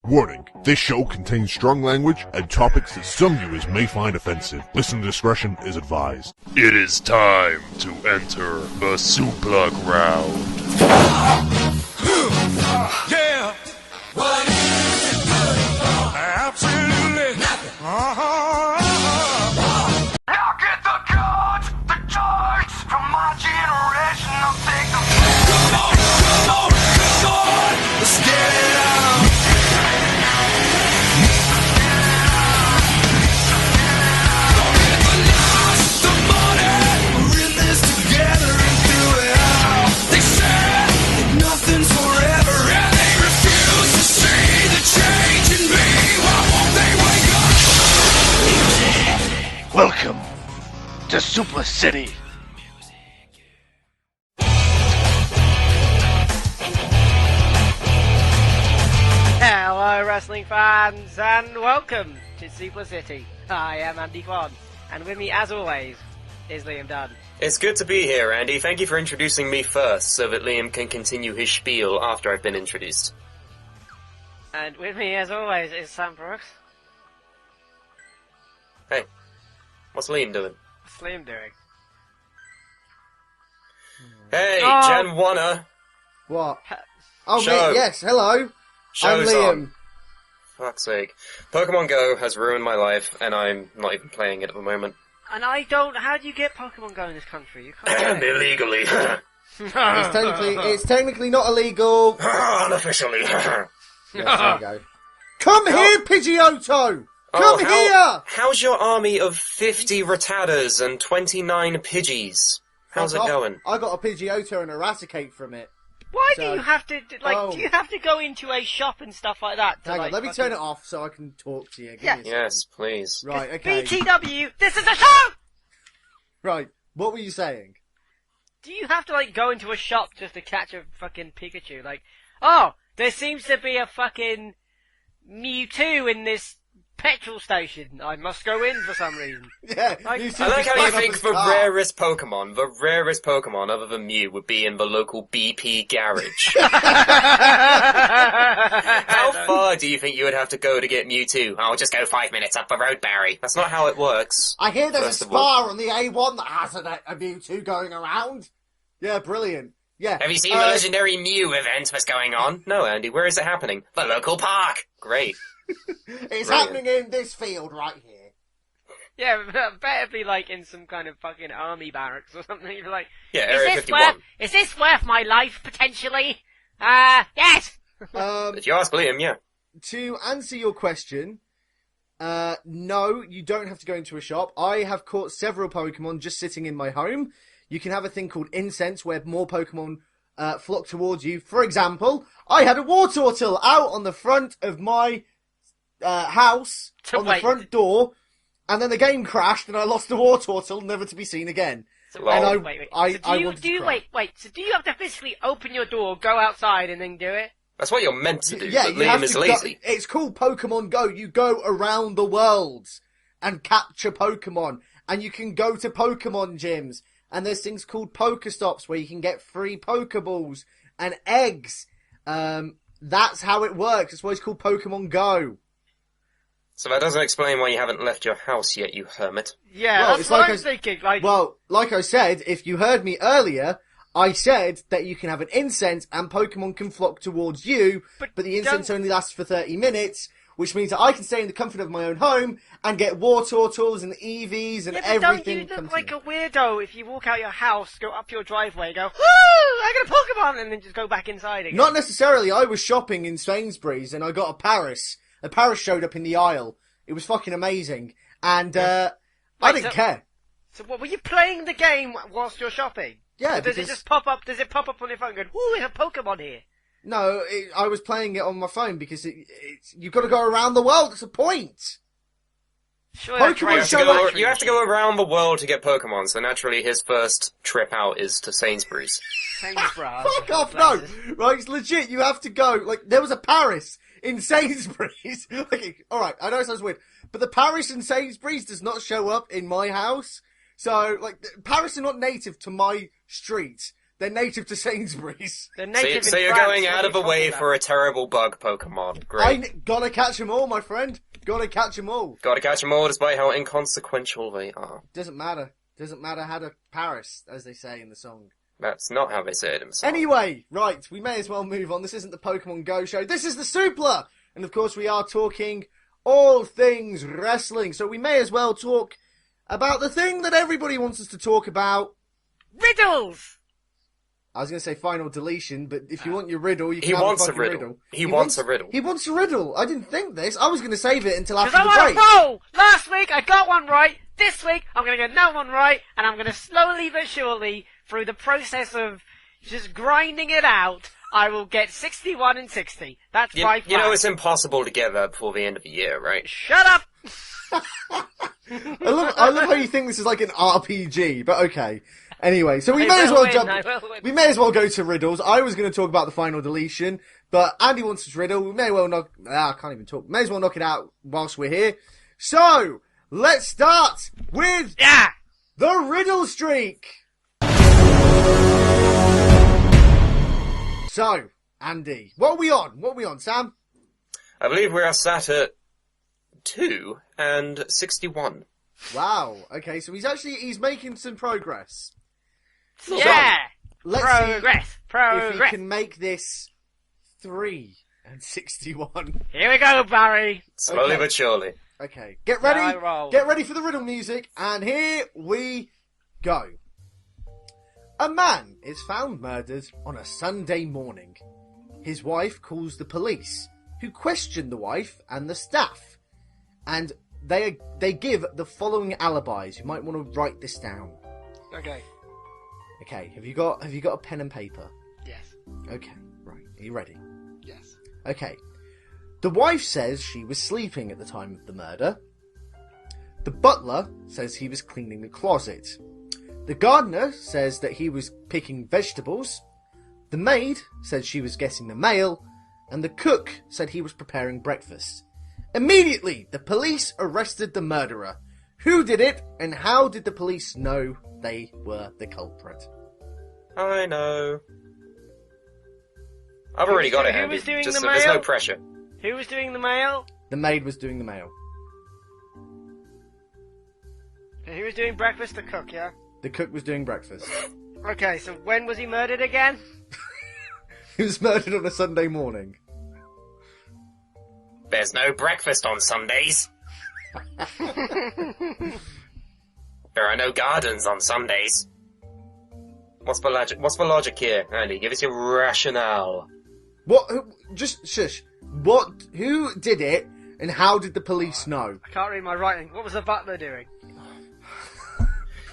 Warning, this show contains strong language and topics that some viewers may find offensive. Listener discretion is advised. It is time to enter the Suplah ground. Yeah! What is it good for? Absolutely nothing. Now get the guns, the charge from my generation. I'll take the come on, let's get it out. The money, we're in this together and through it all. They said nothing's forever, and they refuse to see the change in me. Why won't they wake up? Welcome to Suplah City. Hello wrestling fans and welcome to Suplah City. I am Andy Kwan and with me as always is Liam Dunn. It's good to be here, Andy. Thank you for introducing me first so that Liam can continue his spiel after I've been introduced. And with me as always is Sam Brooks. Hey, what's Liam doing? What's Liam doing? Hey, Oh. Jen Wanna. What? Oh, Show. me, yes, hello. Show's I'm Liam. on. Fuck's sake. Pokemon Go has ruined my life, and I'm not even playing it at the moment. And I don't... How do you get Pokemon Go in this country? You can't get it. Illegally. It's technically not illegal. Unofficially. Yes, there you go. Come here, Pidgeotto! Oh, Come here! How's your army of 50 Rattatas and 29 Pidgeys? How's it going? I got a Pidgeotto and Eradicate from it. Why do So- you have to... Like, Oh. do you have to go into a shop and stuff like that? To, Hang on, like, let me fucking- turn it off so I can talk to you. Give Yeah. me a Yes, second. please. Right, okay. BTW, this is a show! Right, what were you saying? Do you have to, like, go into a shop just to catch a fucking Pikachu? Like, oh, there seems to be a fucking Mewtwo in this petrol station. I must go in for some reason. Yeah, Like- you I should like just how you climb up think his the car. rarest Pokemon other than Mew would be in the local BP garage. How far do you think you would have to go to get Mewtwo? I'll just go 5 minutes up the road, Barry. That's not how it works. I hear there's First a of all. spa on the A1 that has a Mewtwo going around. Yeah, brilliant. Yeah. Have you seen the legendary Mew event that's going on? No, Andy, where is it happening? The local park! Great. It's Brilliant. happening in this field right here. Yeah, but better be like in some kind of fucking army barracks or something. You're like, Yeah, is Area this 51. is this worth my life potentially? Yes. If you ask Liam, yeah. To answer your question, no, you don't have to go into a shop. I have caught several Pokemon just sitting in my home. You can have a thing called incense where more Pokemon flock towards you. For example, I had a Wartortle out on the front of my house, on the Wait. front door, and then the game crashed and I lost the Wartortle, never to be seen again. So, Lol. And I- wait. I So do you wanted to cry. wait? So do you have to physically open your door, go outside, and then do it? That's what you're meant to do, Yeah, but you have Liam is to lazy. Go, it's called Pokemon Go. You go around the world and capture Pokemon, and you can go to Pokemon gyms, and there's things called Pokestops where you can get free Pokeballs and eggs. That's how it works. That's why it's called Pokemon Go. So that doesn't explain why you haven't left your house yet, you hermit. Yeah, Well, that's it's what like I'm I- thinking. Like, Well, like I said, if you heard me earlier, I said that you can have an incense and Pokemon can flock towards you, but the incense don't- only lasts for 30 minutes, which means that I can stay in the comfort of my own home and get Wartortles and Eevees and yeah, but don't everything. you come look to like me. a weirdo if you walk out your house, go up your driveway, go, woo, I got a Pokemon, and then just go back inside again? Not necessarily. I was shopping in Sainsbury's and I got a Paris. A Paris showed up in the aisle. It was fucking amazing. And, I Wait, didn't so- care. So what, were you playing the game whilst you're shopping? Yeah, Or does it because- just pop up, does it pop up on your phone going, ooh, there's a Pokemon here? No, I was playing it on my phone because you've got to go around the world. It's a point. Sure, Pokemon You have, to show go, up- you have to go around the world to get Pokemon, so naturally his first trip out is to Sainsbury's. Fuck off, no! Right, it's legit, you have to go. Like, there was a Paris in Sainsbury's. Like, alright, I know it sounds weird, but the Paris in Sainsbury's does not show up in my house. So, like, Paris are not native to my street. They're native to Sainsbury's. They're So, native so in you're France, going what out are of you a way talking for about? a terrible bug Pokemon. Great. Gotta catch them all, my friend. Gotta catch them all. Gotta catch them all despite how inconsequential they are. Doesn't matter. Doesn't matter how to Paris, as they say in the song. That's not how they say it in the song. Anyway, right, we may as well move on. This isn't the Pokemon Go show. This is the Suplah! And of course we are talking all things wrestling. So we may as well talk about the thing that everybody wants us to talk about. Riddles! I was going to say Final Deletion, but if you want your riddle, you can He have wants a a fucking riddle. He wants a riddle. He wants a riddle. I didn't think this. I was going to save it until after Because the I'm on a break. roll! Last week I got one right, this week I'm going to get another one right, and I'm going to slowly but surely, through the process of just grinding it out, I will get 61 and 60. That's my plan. You know it's impossible to get that before the end of the year, right? Shut up! I love how you think this is like an RPG, but okay. Anyway, so we I may as will well win, jump. I will win. We may as well go to riddles. I was going to talk about the Final Deletion, but Andy wants his riddle. We may well knock. I can't even talk. May as well knock it out whilst we're here. So let's start with Yeah! the riddle streak. So, Andy, what are we on? What are we on, Sam? I believe we are sat at 2 and 61. Wow. Okay, so he's making some progress. Yeah! Let's Progress! see if he Progress! can make this 3 and 61. Here we go, Barry! Slowly Okay. but surely. Okay, get Now I ready. roll. Get ready for the riddle music, and here we go. A man is found murdered on a Sunday morning. His wife calls the police, who question the wife and the staff, and they give the following alibis. You might want to write this down. Okay. Okay, have you got a pen and paper? Yes. Okay, right. Are you ready? Yes. Okay. The wife says she was sleeping at the time of the murder. The butler says he was cleaning the closet. The gardener says that he was picking vegetables. The maid said she was getting the mail. And the cook said he was preparing breakfast. Immediately, the police arrested the murderer. Who did it, and how did the police know they were the culprit? I know. I've already got it, who Andy. was doing Just the so there's no mail? pressure. Who was doing the mail? The maid was doing the mail. Who was doing breakfast? The cook, yeah? The cook was doing breakfast. Okay, so when was he murdered again? He was murdered on a Sunday morning. There's no breakfast on Sundays. There are no gardens on Sundays. What's the logic here, Andy? Give us your rationale. What? Just shush. What? Who did it, and how did the police know? I can't read my writing. What was the butler doing?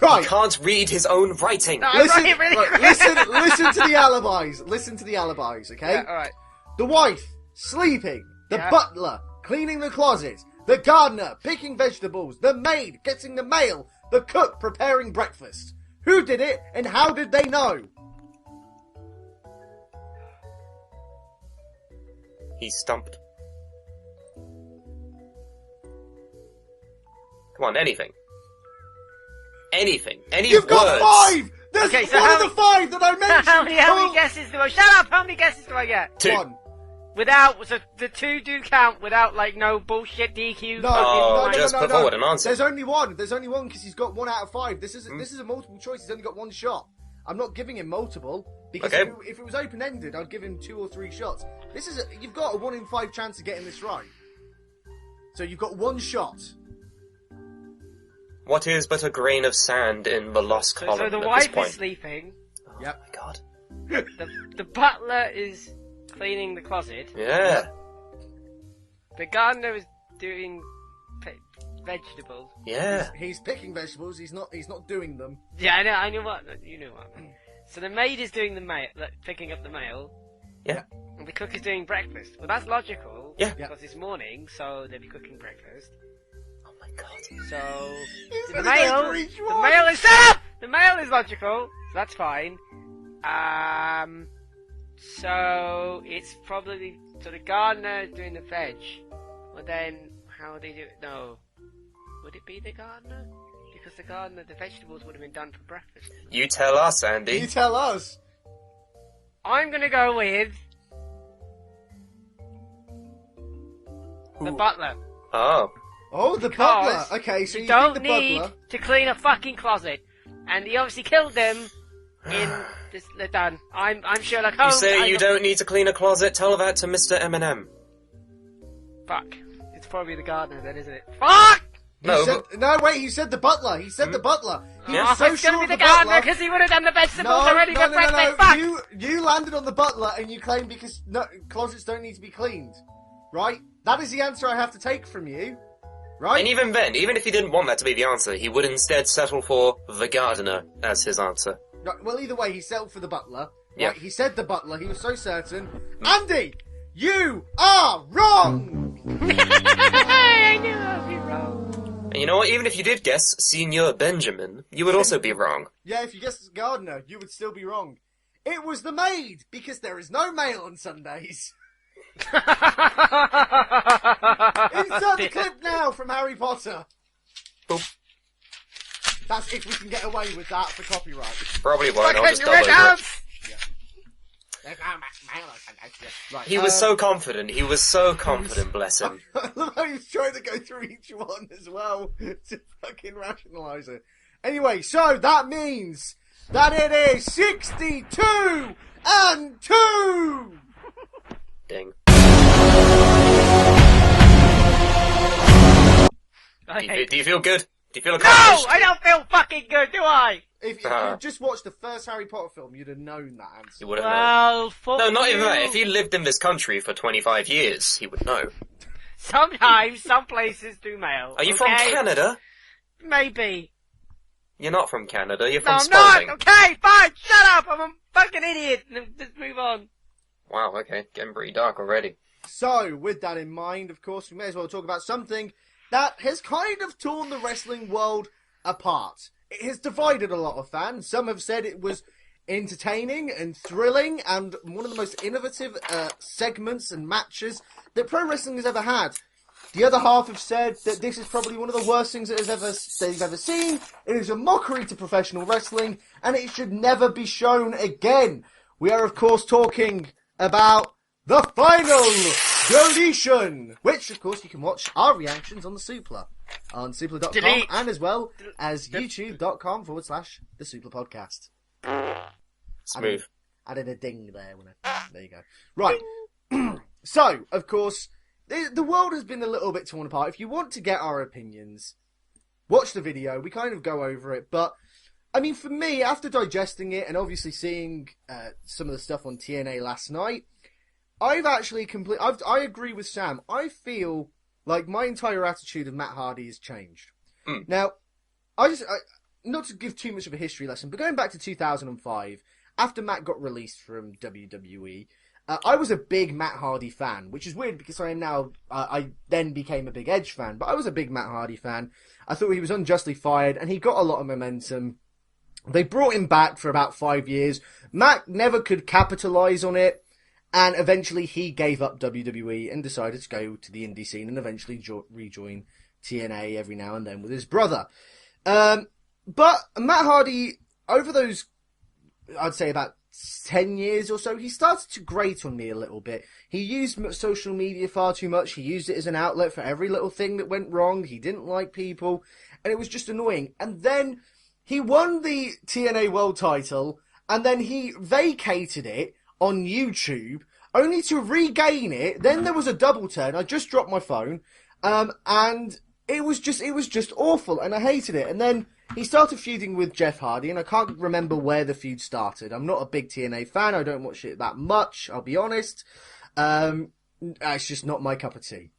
Right. He can't read his own writing. No, I'm Listen, writing really right, quick. listen to the alibis. Listen to the alibis, okay? Yeah, alright. The wife sleeping. The Yeah. butler cleaning the closet. The gardener picking vegetables. The maid getting the mail. The cook preparing breakfast. Who did it, and how did they know? He's stumped. Come on, anything. Anything. Any You've got words. 5. There's Okay, so one how of the 5 that I mentioned. how many Come on. guesses do I... Shut up! How many guesses do I get? 2. 1. Without... So the 2 do count without, like, no bullshit DQ. No, Oh, no, just no, put no. forward an answer. There's only one. There's only one because he's got 1 out of 5. This is a multiple choice. He's only got 1 shot. I'm not giving him multiple because Okay. if it was open ended, I'd give him 2 or 3 shots. You've got a 1 in 5 chance of getting this right. So you've got 1 shot. What is but a grain of sand in the lost column So the at this wife point? is sleeping. Yep. Oh my god. The butler is cleaning the closet. Yeah. The gardener is doing vegetables. Yeah. He's picking vegetables. He's not doing them. Yeah, I know what. You know what. So the maid is doing the mail, like, picking up the mail. Yeah. And the cook is doing breakfast. Well, that's logical. Yeah. Because it's morning, so they'll be cooking breakfast. Oh my god. So the gonna go for each one. mail is up. The mail is logical, so that's fine. So it's probably the gardener is doing the veg. Well then, how would they do it? No, would it be the gardener? Because the gardener, the vegetables would have been done for breakfast. You tell us, Andy. You tell us. I'm gonna go with the butler. Oh. Oh, the Because butler. Okay, so you you don't think the need butler? to clean a fucking closet, and he obviously killed them. They're done. I'm Sherlock You Holmes. say you don't need to clean a closet? Tell that to Mr. Eminem. Fuck. It's probably the gardener then, isn't it? Fuck! No, No, wait, he said the butler. He said the butler. He Yeah. was so it's gonna sure be of the the gardener butler. because he would have done the vegetables No, already no, for no, no, breakfast. no. Fuck! You landed on the butler and you claimed because closets don't need to be cleaned, right? That is the answer I have to take from you, right? and even then, even if he didn't want that to be the answer, he would instead settle for the gardener as his answer. Right, well, either way, he settled for the butler. Yeah. Right, he said the butler. He was so certain. Andy, you are wrong. I knew I'd be wrong. And you know what? Even if you did guess Senior Benjamin, you would also be wrong. Yeah, if you guessed the gardener, you would still be wrong. It was the maid because there is no mail on Sundays. Insert the clip now from Harry Potter. Boop. That's if we can get away with that for copyright. Probably won't. I'll Fucking just dub over it. Rittenhouse! There's no mail on Sundays. Yeah. Right. He was so confident. He was so confident, bless him. I love how he's trying to go through each one as well to fucking rationalise it. Anyway, so that means that it is 62 and 2! Ding. I hate Do you feel good? Do you feel No! accomplished? I don't feel fucking good, do I? If you just watched the first Harry Potter film, you'd have known that answer. You would have known. Well, fuck No, not even you. that. If he lived in this country for 25 years, he would know. Sometimes, some places do mail. Are you from okay? Canada? Maybe. You're not from Canada. You're No, from I'm Spalding. not! Okay, fine! Shut up! I'm a fucking idiot! Just move on. Wow, okay. Getting pretty dark already. So, with that in mind, of course, we may as well talk about something that has kind of torn the wrestling world apart. It has divided a lot of fans. Some have said it was entertaining and thrilling and one of the most innovative segments and matches that pro wrestling has ever had. The other half have said that this is probably one of the worst things that they've ever seen. It is a mockery to professional wrestling and it should never be shown again. We are, of course, talking about the Final Deletion, which, of course, you can watch our reactions on the Suplah, on suplah.com, Delete. and as well as youtube.com/the Suplah Podcast. Smooth. Added a ding there. There you go. Right. So, of course, the world has been a little bit torn apart. If you want to get our opinions, watch the video. We kind of go over it, but I mean, for me, after digesting it and obviously seeing some of the stuff on TNA last night, I've actually I agree with Sam. I feel like my entire attitude of Matt Hardy has changed. Now, not to give too much of a history lesson, but going back to 2005, after Matt got released from WWE, I was a big Matt Hardy fan, which is weird because I am now, I then became a big Edge fan, but I was a big Matt Hardy fan. I thought he was unjustly fired, and he got a lot of momentum. They brought him back for about 5 years. Matt never could capitalise on it, and eventually he gave up WWE and decided to go to the indie scene and eventually rejoin TNA every now and then with his brother. But Matt Hardy, over those, I'd say about 10 years or so, he started to grate on me a little bit. He used social media far too much. He used it as an outlet for every little thing that went wrong. He didn't like people, and it was just annoying. And then he won the TNA World title, and then he vacated it on YouTube, only to regain it. Then there was a double turn. I just dropped my phone, and it was just awful, and I hated it. And then he started feuding with Jeff Hardy, and I can't remember where the feud started. I'm not a big TNA fan. I don't watch it that much, I'll be honest. It's just not my cup of tea.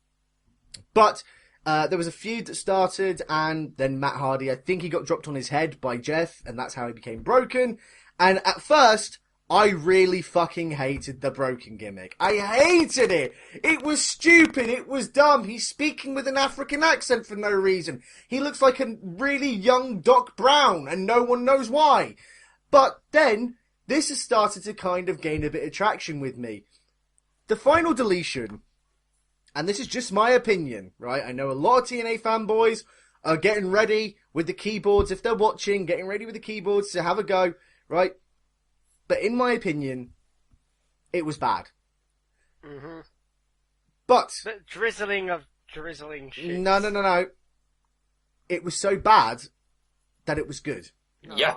But there was a feud that started, and then Matt Hardy, I think he got dropped on his head by Jeff, and that's how he became broken. And at first, I really fucking hated the broken gimmick. I hated it. It was stupid. It was dumb. He's speaking with an African accent for no reason. He looks like a really young Doc Brown, and no one knows why. But then, this has started to kind of gain a bit of traction with me. The Final Deletion, and this is just my opinion, right? I know a lot of TNA fanboys are getting ready with the keyboards, if they're watching, getting ready with the keyboards to have a go, right? But in my opinion, it was bad. Mm-hmm. But But drizzling shit. no. It was so bad that it was good. Yeah.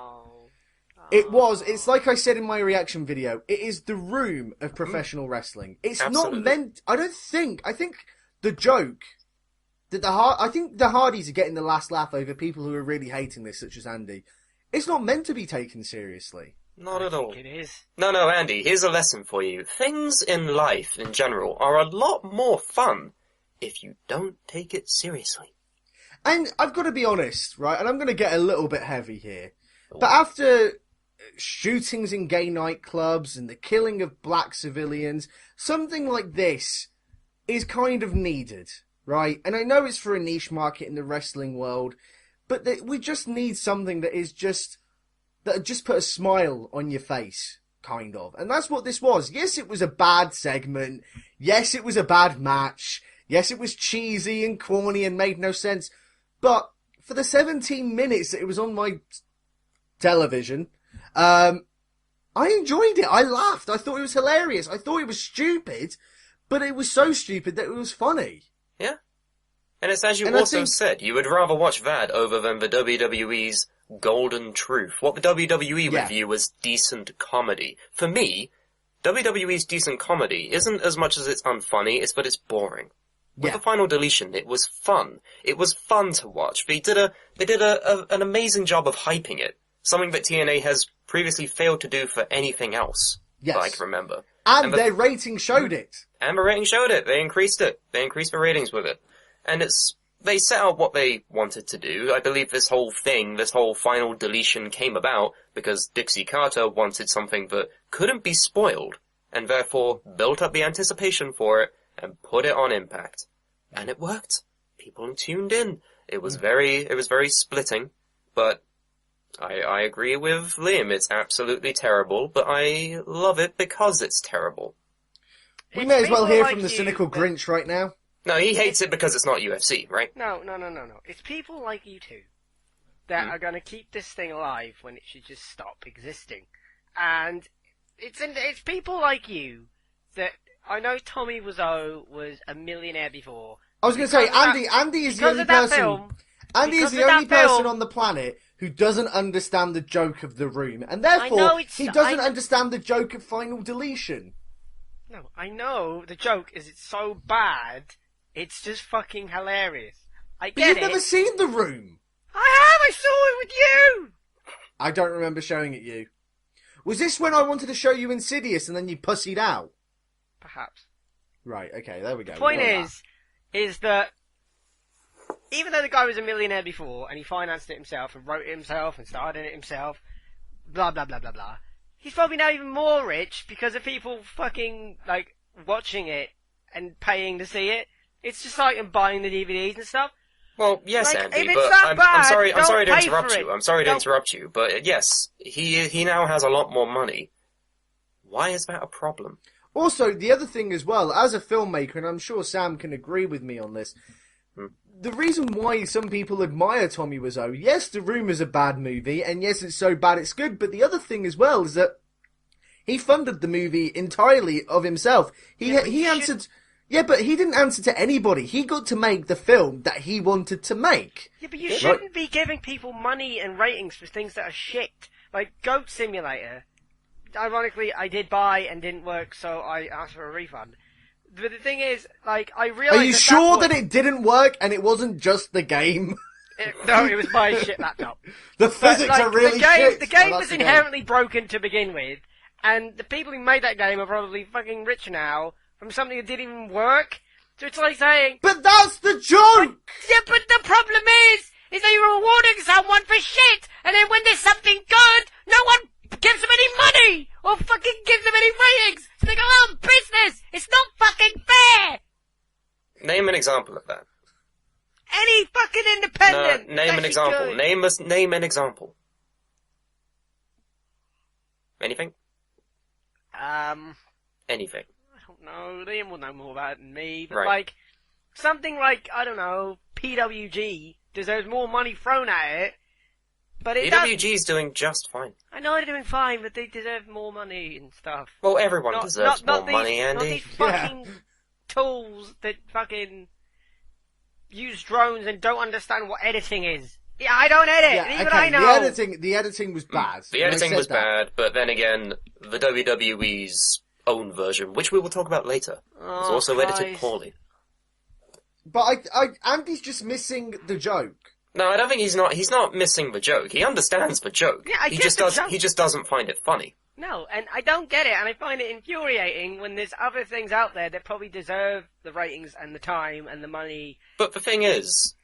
It's like I said in my reaction video, it is the room of professional wrestling. It's Absolutely. not meant, I think the joke that I think the Hardys are getting the last laugh over people who are really hating this, such as Andy. It's not meant to be taken seriously. Not at all. It is. No, Andy, here's a lesson for you. Things in life, in general, are a lot more fun if you don't take it seriously. And I've got to be honest, right, and I'm going to get a little bit heavy here, but after shootings in gay nightclubs and the killing of black civilians, something like this is kind of needed, right? And I know it's for a niche market in the wrestling world, but we just need something that just put a smile on your face, kind of. And that's what this was. Yes, it was a bad segment. Yes, it was a bad match. Yes, it was cheesy and corny and made no sense. But for the 17 minutes that it was on my television, I enjoyed it. I laughed. I thought it was hilarious. I thought it was stupid, but it was so stupid that it was funny. Yeah. And it's as you And I also think- said, you would rather watch that over than the WWE's Golden Truth. What the WWE Yeah. would view as decent comedy. For me, WWE's decent comedy isn't as much as it's unfunny, it's that it's boring. With Yeah. the Final Deletion, it was fun. It was fun to watch. They did an amazing job of hyping it. Something that TNA has previously failed to do for anything else Yes. that I can remember. And the- their rating showed it. And the rating showed it. They increased it. They increased the ratings with it. And they set out what they wanted to do. I believe this whole Final Deletion came about because Dixie Carter wanted something that couldn't be spoiled, and therefore built up the anticipation for it and put it on Impact. And it worked. People tuned in. It was very splitting, but I agree with Liam. It's absolutely terrible, but I love it because it's terrible. We It's may as well people hear like from the you cynical that- Grinch right now. No, he hates it because it's not UFC, right? No. It's people like you two that are going to keep this thing alive when it should just stop existing. And it's people like you that I know Tommy Wiseau was a millionaire before. I was going to say, Because of that- Andy is the because only of that person. film, Andy is because the of that only person film- on the planet who doesn't understand the joke of the room, and therefore know it's- he doesn't I- understand the joke of Final Deletion. No, I know the joke is it's so bad, it's just fucking hilarious. I But get you've it. never seen the room. I saw it with you! I don't remember showing it you. Was this when I wanted to show you Insidious and then you pussied out? Perhaps. Right, okay, there we go. The point We got is that even though the guy was a millionaire before and he financed it himself and wrote it himself and started it himself, blah blah blah blah blah, he's probably now even more rich because of people fucking like watching it and paying to see it. It's just like him buying the DVDs and stuff. Well, yes, Like, Andy, if it's but that I'm bad, sorry don't to pay interrupt for you. it. I'm sorry to Don't- interrupt you, but yes, he now has a lot more money. Why is that a problem? Also, the other thing as well, as a filmmaker, and I'm sure Sam can agree with me on this, the reason why some people admire Tommy Wiseau, yes, The Room is a bad movie, and yes, it's so bad it's good, but the other thing as well is that he funded the movie entirely of himself. He answered... Yeah, but he didn't answer to anybody. He got to make the film that he wanted to make. Yeah, but you shouldn't be giving people money and ratings for things that are shit. Like Goat Simulator. Ironically, I did buy and didn't work, so I asked for a refund. But the thing is, like, I realized. Are you sure that it didn't work and it wasn't just the game? No, it was my shit laptop. The But, physics like, are really the game, shit. The game Well, was that's the game. inherently broken to begin with, and the people who made that game are probably fucking rich now from something that didn't even work. So it's like saying, But that's the joke! yeah, but the problem is that you're rewarding someone for shit, and then when there's something good, no one gives them any money, or fucking gives them any ratings, so they go out of business! It's not fucking fair! Name an example of that. Any fucking No, independent! name an especially example. good. Name an example. Anything? Anything. I don't know, Liam will know more about it than me, but Right. like, something like, I don't know, PWG deserves more money thrown at it But it does... PWG's doing just fine. I know they're doing fine, but they deserve more money and stuff. Well, everyone deserves more money, Andy. Not these fucking tools that fucking use drones and don't understand what editing is. Yeah, I don't edit. Even I know. The editing was bad. The editing was bad, but then again, the WWE's own version, which we will talk about later, was also edited poorly. But Andy's just missing the joke. No, I don't think he's not missing the joke. He understands the joke. Yeah, he just doesn't find it funny. No, and I don't get it, and I find it infuriating when there's other things out there that probably deserve the ratings and the time and the money. But the thing is,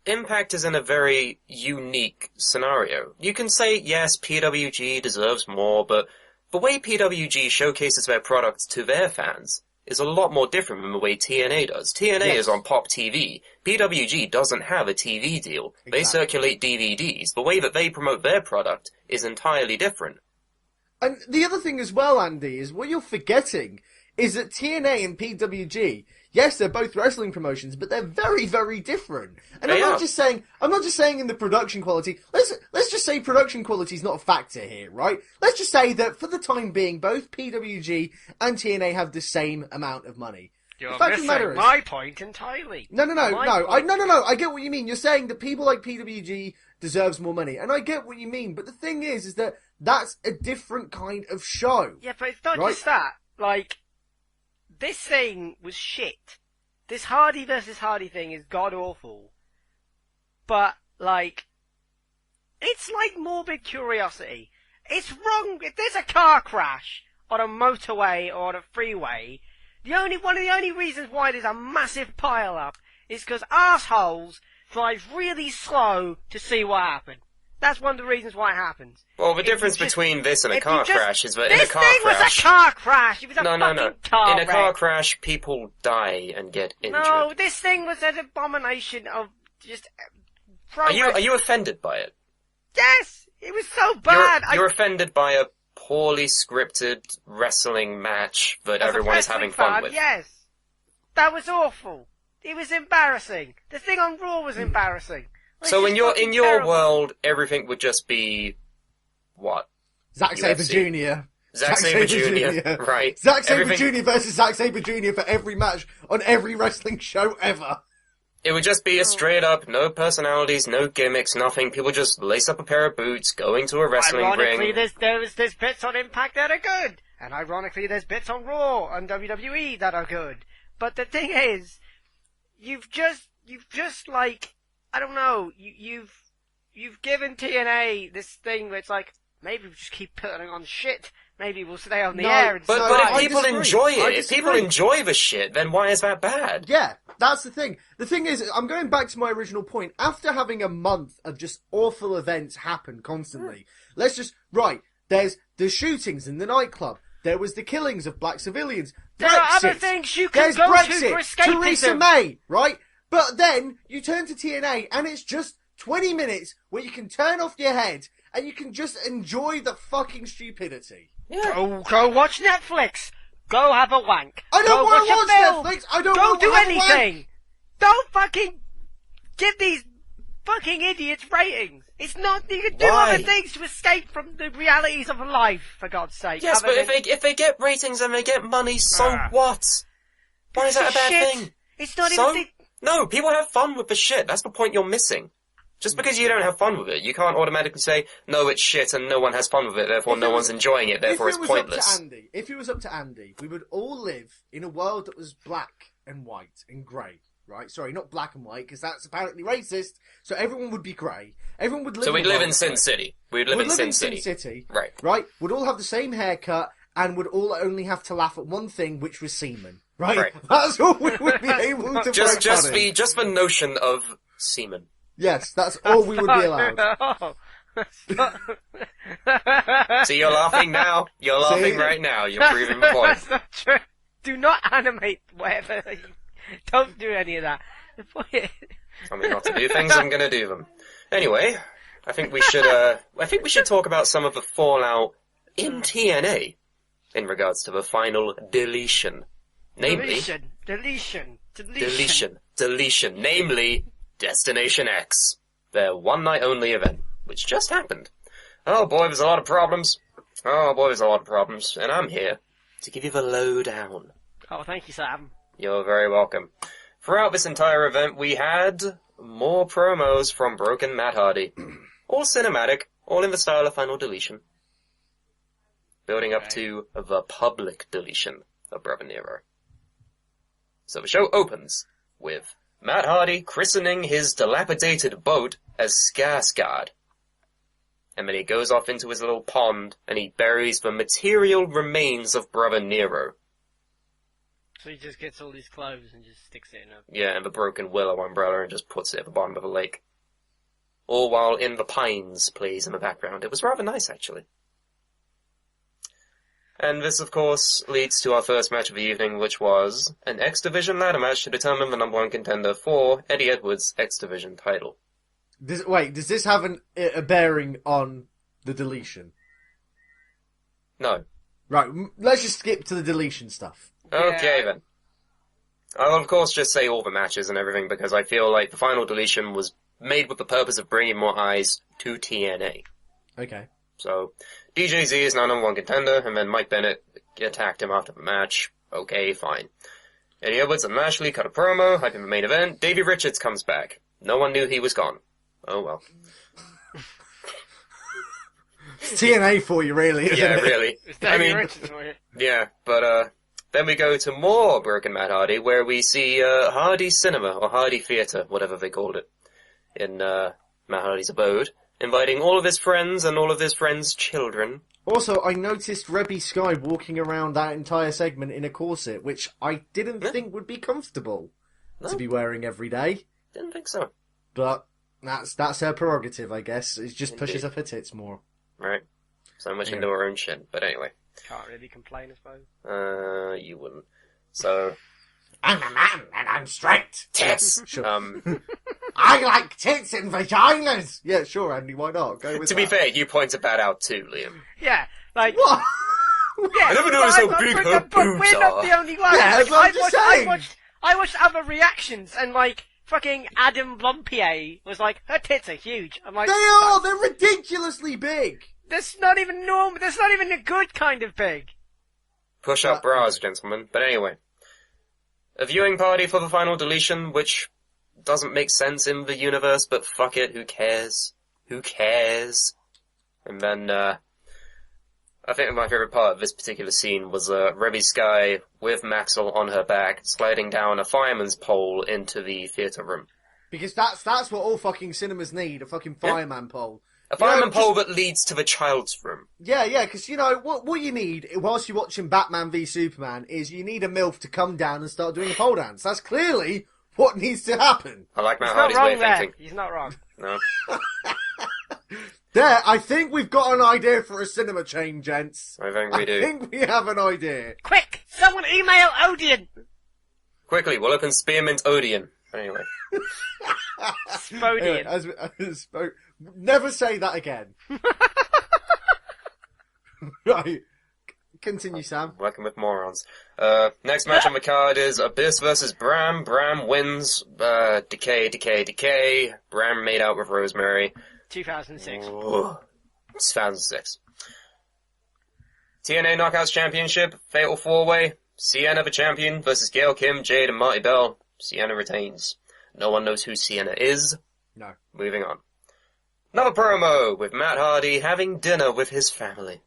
Impact is in a very unique scenario. You can say, yes, PWG deserves more, but the way PWG showcases their products to their fans is a lot more different than the way TNA does. TNA is on Pop TV. PWG doesn't have a TV deal. Exactly. They circulate DVDs. The way that they promote their product is entirely different. And the other thing as well, Andy, is what you're forgetting is that TNA and PWG, yes, they're both wrestling promotions, but they're very, very different. And I'm not just saying in the production quality. Let's just say production quality is not a factor here, right? Let's just say that for the time being, both PWG and TNA have the same amount of money. You're missing my point entirely. No. I get what you mean. You're saying that people like PWG deserves more money, and I get what you mean. But the thing is that that's a different kind of show. Yeah, but it's not just that. Like, this thing was shit. This Hardy versus Hardy thing is god awful. But, like, it's like morbid curiosity. It's wrong. If there's a car crash on a motorway or on a freeway, one of the only reasons why there's a massive pile-up is because assholes drive really slow to see what happened. That's one of the reasons why it happens. Well, the difference between this and a car crash is that in a car crash... This thing was a car crash! It was a fucking car wreck. In a car crash, people die and get injured. No, this thing was an abomination of just... Are you offended by it? Yes! It was so bad! You're offended by a poorly scripted wrestling match that everyone is having fun with? Yes! That was awful. It was embarrassing. The thing on Raw was embarrassing. So in your world, everything would just be what? Zack Sabre Jr. Zack Sabre Jr. Right. Zack Sabre Jr. versus Zack Sabre Jr. for every match on every wrestling show ever. It would just be a straight up, no personalities, no gimmicks, nothing. People just lace up a pair of boots, going to a wrestling ring. Ironically, there's bits on Impact that are good, and ironically, there's bits on Raw and WWE that are good. But the thing is, you've just like, I don't know, you've given TNA this thing where it's like, maybe we'll just keep putting on shit. Maybe we'll stay on the air. But if people enjoy it, if people enjoy the shit, then why is that bad? Yeah, that's the thing. The thing is, I'm going back to my original point. After having a month of just awful events happen constantly, there's the shootings in the nightclub. There was the killings of black civilians. There are other things you can go Brexit, to for escapism. Theresa May, right? But then you turn to TNA and it's just 20 minutes where you can turn off your head and you can just enjoy the fucking stupidity. Yeah. Go watch Netflix. Go have a wank. I don't want to watch Netflix. I don't want to do have anything. A wank. Don't fucking give these fucking idiots ratings. It's not, you can do other things to escape from the realities of life, for God's sake. Yes, but if they get ratings and they get money, so what? Why is that a bad thing? It's not even... No, people have fun with the shit. That's the point you're missing. Just because you don't have fun with it, you can't automatically say, no, it's shit and no one has fun with it, therefore no one's enjoying it, therefore it's pointless. If it was up to Andy, we would all live in a world that was black and white and grey, right? Sorry, not black and white, because that's apparently racist, so everyone would be grey. Everyone would live So we'd live in Sin City. We'd live in Sin City. Right. Right? Would all have the same haircut, and would all only have to laugh at one thing, which was semen. Right? That's all we would be able to just the notion of semen. Yes, that's all we would be allowed. See, you're laughing now. You're laughing right now. You're proving the point. That's not true. Do not animate whatever. Don't do any of that. The point is... Tell me not to do things, I'm gonna do them. Anyway, I think we should talk about some of the fallout in TNA in regards to the final deletion. Namely... Deletion. Namely... Destination X, their one-night-only event. which just happened. Oh boy, there's a lot of problems. Oh boy, there's a lot of problems. And I'm here to give you the lowdown. Oh, thank you, Sam. You're very welcome. Throughout this entire event, we had more promos from Broken Matt Hardy. All cinematic, all in the style of Final Deletion. Building up to the public deletion of Brother Nero. So the show opens with Matt Hardy christening his dilapidated boat as Skarsgård. And then he goes off into his little pond and he buries the material remains of Brother Nero. So he just gets all his clothes and just sticks it in a... Yeah, and the broken willow umbrella and just puts it at the bottom of the lake. All while In the Pines plays in the background. It was rather nice, actually. And this, of course, leads to our first match of the evening, which was an X Division ladder match to determine the number one contender for Eddie Edwards' X Division title. Does this have a bearing on the deletion? No. Right, let's just skip to the deletion stuff. Okay, then. I'll, of course, just say all the matches and everything, because I feel like the Final Deletion was made with the purpose of bringing more eyes to TNA. Okay. So, DJZ is now number one contender, and then Mike Bennett attacked him after the match. Okay, fine. Eddie Edwards and Lashley cut a promo, hyping the main event. Davey Richards comes back. No one knew he was gone. Oh well. It's TNA for you, really, isn't Yeah, it? really. It's I Davey mean, Richards for you. yeah, but then we go to more Broken Matt Hardy, where we see Hardy Cinema, or Hardy Theatre, whatever they called it, in Matt Hardy's abode, inviting all of his friends and all of his friends' children. Also, I noticed Rebby Sky walking around that entire segment in a corset, which I didn't think would be comfortable to be wearing every day. Didn't think so. But that's her prerogative, I guess. It just pushes Indeed. up her tits more. Right. So much Yeah. into her own shit, but anyway. Can't really complain, I suppose. You wouldn't. So, I'm a man and I'm straight. tits! Sure. I I like tits and vaginas. Yeah, sure, Andy. Why not? Go with to that. be fair, you pointed that out too, Liam. Yeah, like... What? Yeah, I never noticed how big her but boobs we're not are. the only ones. Yeah, that's what I'm just saying. I watched other reactions, and like, fucking Adam Blompier was like, her tits are huge. I'm like, They are. They're ridiculously big. that's not even normal, that's not even a good kind of big. Push up bras, gentlemen. But anyway. A viewing party for the Final Deletion, which doesn't make sense in the universe, but fuck it, who cares? Who cares? And then, I think my favourite part of this particular scene was Rebby Sky with Maxwell on her back, sliding down a fireman's pole into the theatre room. Because that's what all fucking cinemas need, a fucking fireman pole. A You know, fireman pole just- that leads to the child's room. Yeah, because, you know, what you need, whilst you're watching Batman v Superman, is you need a MILF to come down and start doing a pole dance. That's clearly what needs to happen. I like Matt He's not Hardy's way wrong of there. thinking. He's not wrong. No. There, I think we've got an idea for a cinema chain, gents. I think we do. I think we have an idea. Quick! Someone email Odeon! Quickly, we'll open Spearmint Odeon. Anyway. Spodian. Anyway, never say that again. Right. Continue, Sam. Working with morons. Next match on the card is Abyss versus Bram. Bram wins. Decay. Bram made out with Rosemary. 2006. Ooh. 2006. TNA Knockouts Championship, Fatal 4-Way. Sienna the champion versus Gail Kim, Jade, and Marty Bell. Sienna retains. No one knows who Sienna is. No. Moving on. Another promo with Matt Hardy having dinner with his family.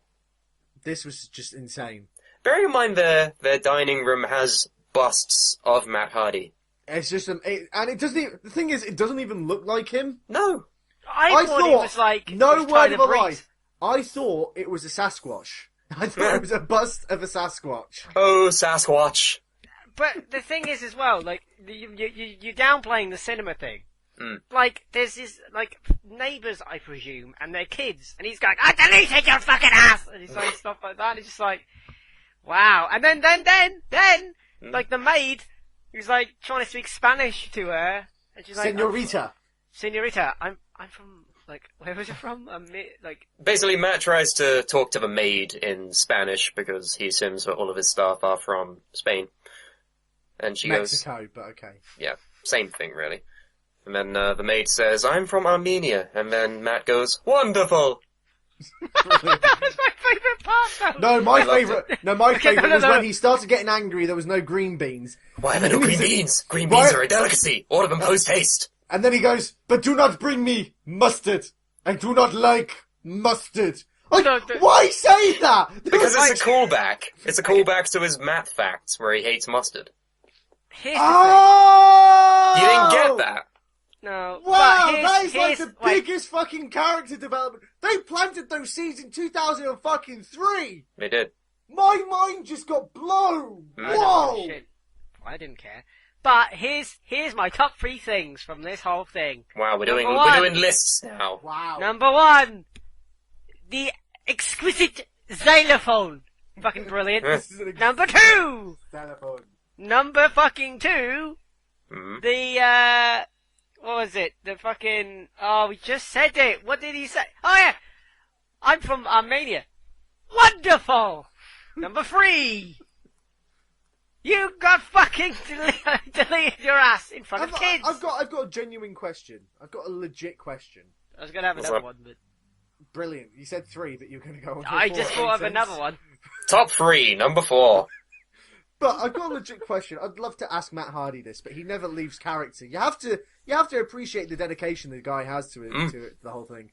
This was just insane. Bearing in mind their dining room has busts of Matt Hardy. It's just, and it doesn't even, the thing is, it doesn't even look like him. No. I thought he was like... no was word trying of to a lie. breathe. I thought it was a Sasquatch. I thought it was a bust of a Sasquatch. Oh, Sasquatch. But the thing is as well, like, you're downplaying the cinema thing. Mm. Like, there's this, like, neighbours, I presume, and their kids, and he's going, I deleted your fucking ass! And he's saying stuff like that, and it's just like, wow. And then, like, the maid, who's like, trying to speak Spanish to her, and she's like, Senorita, I'm from, like, where was it from? Like... Basically, Matt tries to talk to the maid in Spanish because he assumes that all of his staff are from Spain. And she goes... Mexico, but okay. Yeah, same thing, really. And then the maid says, I'm from Armenia. And then Matt goes, wonderful! That was my favourite part, though. No, my loved favourite was when he started getting angry. There was no green beans, Why are there no green beans? Green beans are a delicacy. Order them post-haste. and then he goes, "But do not bring me mustard. I do not like mustard." Like, why say that? Because it's a callback. It's a callback to his math facts where he hates mustard. Here's the Oh! You didn't get that. thing. No. Wow, but that is like here's, the biggest fucking character development. They planted those seeds in 2003. They did. My mind just got blown. I Whoa! Shit. I didn't care. But here's my top 3 things from this whole thing. Wow, we're Number doing one. lists now. Wow. Number 1, the exquisite xylophone. Fucking brilliant. This is an Number 2, telephone. number fucking 2, Mhm. the what was it? The fucking, oh, we just said it. What did he say? Oh yeah, I'm from Armenia. Wonderful. Number 3, you got fucking deleted your ass in front of kids. I've got a genuine question. I've got a legit question. I was gonna have What's another up? one, but Brilliant. You said 3, but you're going to go on. to I 4, just it thought of makes another sense. one. Top 3, number 4. But I've got a legit question. I'd love to ask Matt Hardy this, but he never leaves character. You have to appreciate the dedication the guy has to it, to the whole thing.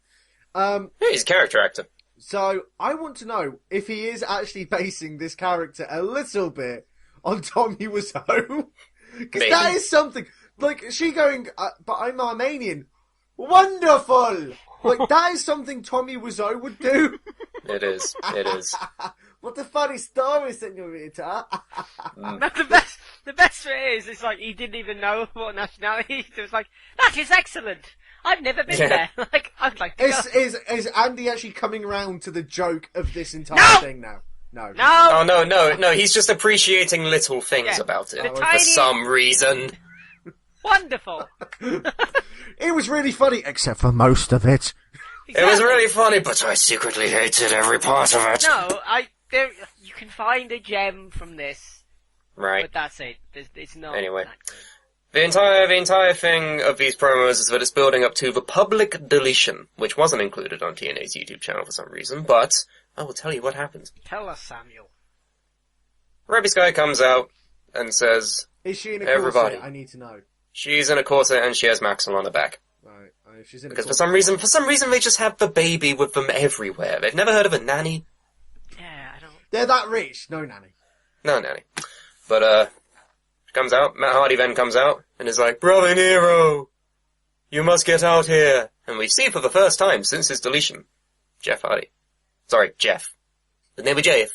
Yeah, he's a character actor. So I want to know if he is actually basing this character a little bit on Tommy Wiseau, because Maybe. that is something. Like she going, but I'm Armenian. Wonderful. Like that is something Tommy Wiseau would do. It is. It is. What a funny story, senorita. No, the best bit is, it's like he didn't even know what nationality. He was like, that is excellent. I've never been Yeah. there. Like, I'd like to go. Is Andy actually coming around to the joke of this entire No! thing now? No. No! Oh, no, he's just appreciating little things Yeah. about it. The For tiny- some reason. Wonderful. It was really funny, except for most of it. It was really funny, but I secretly hated every part of it. No, you can find a gem from this, Right. but that's it. It's not. Anyway. that good. The entire thing of these promos is that it's building up to the public deletion, which wasn't included on TNA's YouTube channel for some reason, but I will tell you what happened. Tell us, Samuel. Ruby Sky comes out and says Is she in a Everybody. corset? I need to know. she's in a corset and she has Maxwell on her back. Right. If she's in a Because corset. for some reason they just have the baby with them everywhere. They've never heard of a nanny. Yeah, I don't. They're that rich. No nanny. No nanny. But, comes out, Matt Hardy then comes out, and is like, Brother Nero, you must get out here. And we see for the first time since his deletion, Jeff Hardy. Sorry, Jeff. The name of Jeff.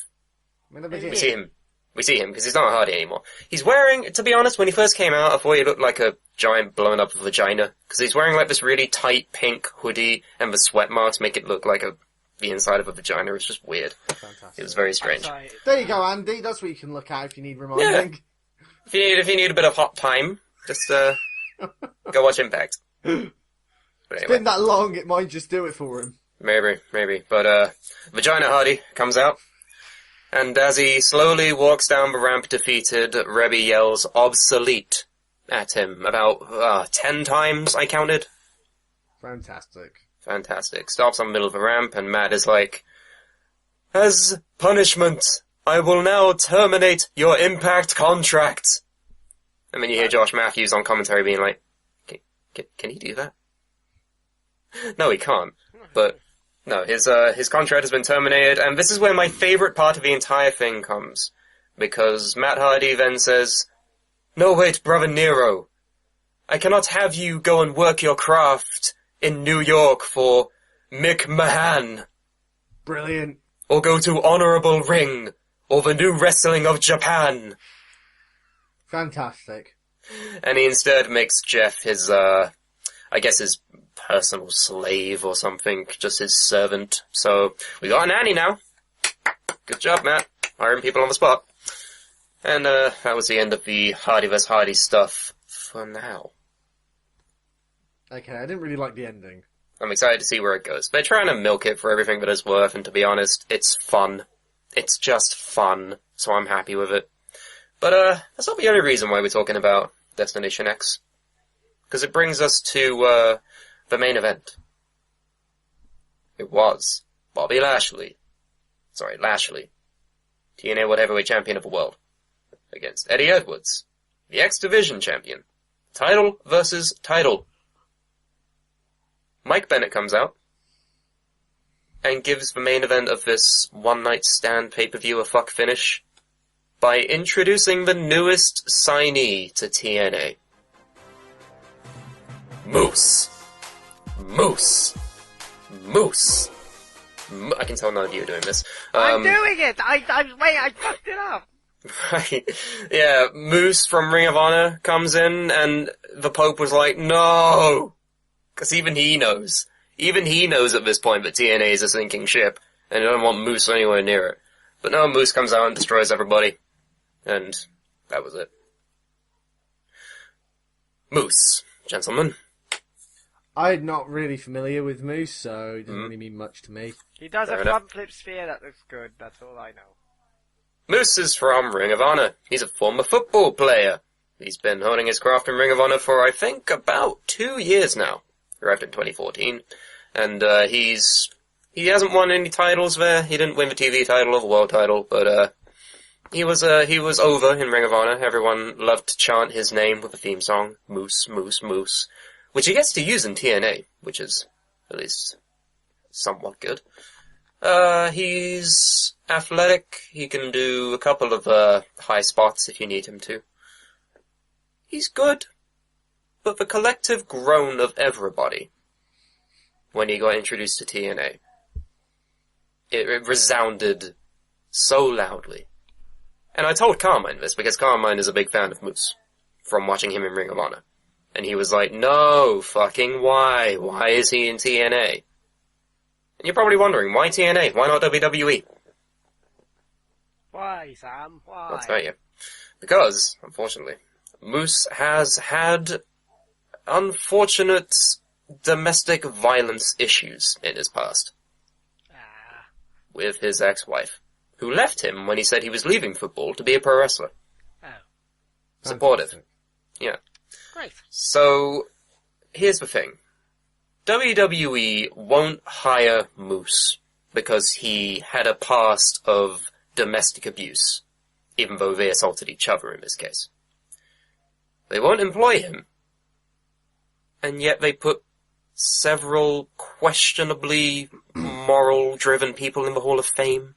We see him. We see him, because he's not Hardy anymore. He's wearing, to be honest, when he first came out, I thought he looked like a giant blown up vagina. Because he's wearing like this really tight pink hoodie, and the sweat marks make it look like the inside of a vagina. It's just weird. Fantastic. It was very strange. Sorry. There you go, Andy. That's what you can look at if you need reminding. If you need a bit of hot time, just go watch Impact. But It's anyway, been that long, it might just do it for him. maybe. But Vagina Hardy comes out, and as he slowly walks down the ramp defeated, Rebby yells obsolete at him about 10 times, I counted. Fantastic. Stops on the middle of the ramp, and Matt is like, as punishment, I will now terminate your Impact contract. And then you hear Josh Matthews on commentary being like, can he do that? No, he can't. But, no, his contract has been terminated, and this is where my favourite part of the entire thing comes. Because Matt Hardy then says, no wait, Brother Nero. I cannot have you go and work your craft in New York for Mick Mahaan, Brilliant. or go to Honorable Ring, or the New Wrestling of Japan. Fantastic. And he instead makes Jeff his, I guess his personal slave or something, just his servant. So, we got a nanny now. Good job, Matt. Hiring people on the spot. And, that was the end of the Hardy vs. Hardy stuff for now. Okay, I didn't really like the ending. I'm excited to see where it goes. They're trying to milk it for everything that it's worth, and to be honest, it's fun. It's just fun, so I'm happy with it. But, that's not the only reason why we're talking about Destination X. because it brings us to the main event. It was Bobby Lashley, TNA World Heavyweight Champion of the World, against Eddie Edwards, the X Division Champion. Title versus title. Mike Bennett comes out and gives the main event of this one-night stand pay-per-view a fuck finish by introducing the newest signee to TNA. Moose. I can tell none of you are doing this. I'm doing it! I fucked it up! Right. Yeah, Moose from Ring of Honor comes in, and the Pope was like, no! Because even he knows at this point that TNA is a sinking ship, and they don't want Moose anywhere near it. But no, Moose comes out and destroys everybody. And that was it. Moose, gentlemen. I'm not really familiar with Moose, so it doesn't really mean much to me. He does Fair a enough. front flip sphere that looks good, that's all I know. Moose is from Ring of Honor. He's a former football player. He's been honing his craft in Ring of Honor for, I think, about 2 years now. He arrived in 2014. And he hasn't won any titles there. He didn't win the TV title or the world title, but he was over in Ring of Honor. Everyone loved to chant his name with the theme song, Moose, Moose, Moose, which he gets to use in TNA, which is at least somewhat good. He's athletic. He can do a couple of high spots if you need him to. He's good, but the collective groan of everybody when he got introduced to TNA, it resounded so loudly. And I told Carmine this, because Carmine is a big fan of Moose, from watching him in Ring of Honor. And he was like, no, fucking why? Why is he in TNA? And you're probably wondering, why TNA? Why not WWE? Why, Sam? Why? I'll tell you. Because, unfortunately, Moose has had unfortunate domestic violence issues in his past. With his ex-wife, who left him when he said he was leaving football to be a pro wrestler. Oh. Supportive. Yeah. Great. So, here's the thing. WWE won't hire Moose because he had a past of domestic abuse, even though they assaulted each other in this case. They won't employ him, and yet they put several questionably moral-driven people in the Hall of Fame.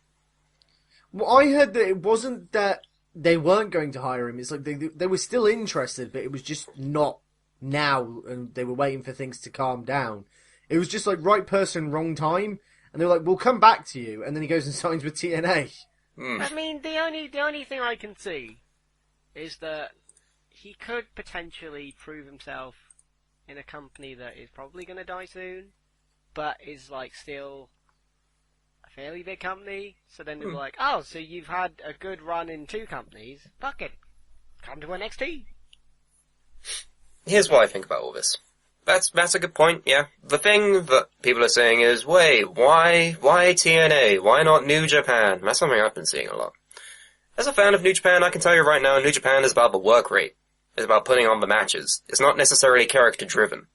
Well, I heard that it wasn't that they weren't going to hire him. It's like they were still interested, but it was just not now, and they were waiting for things to calm down. It was just like right person, wrong time, and they were like, "We'll come back to you," and then he goes and signs with TNA. I mean, the only thing I can see is that he could potentially prove himself in a company that is probably going to die soon, but is like still a fairly big company. So then they're like, "Oh, so you've had a good run in 2 companies? Fuck it, come to NXT." Here's what I think about all this. That's a good point, yeah. The thing that people are saying is, wait, why TNA? Why not New Japan? That's something I've been seeing a lot. As a fan of New Japan, I can tell you right now, New Japan is about the work rate. It's about putting on the matches. It's not necessarily character-driven.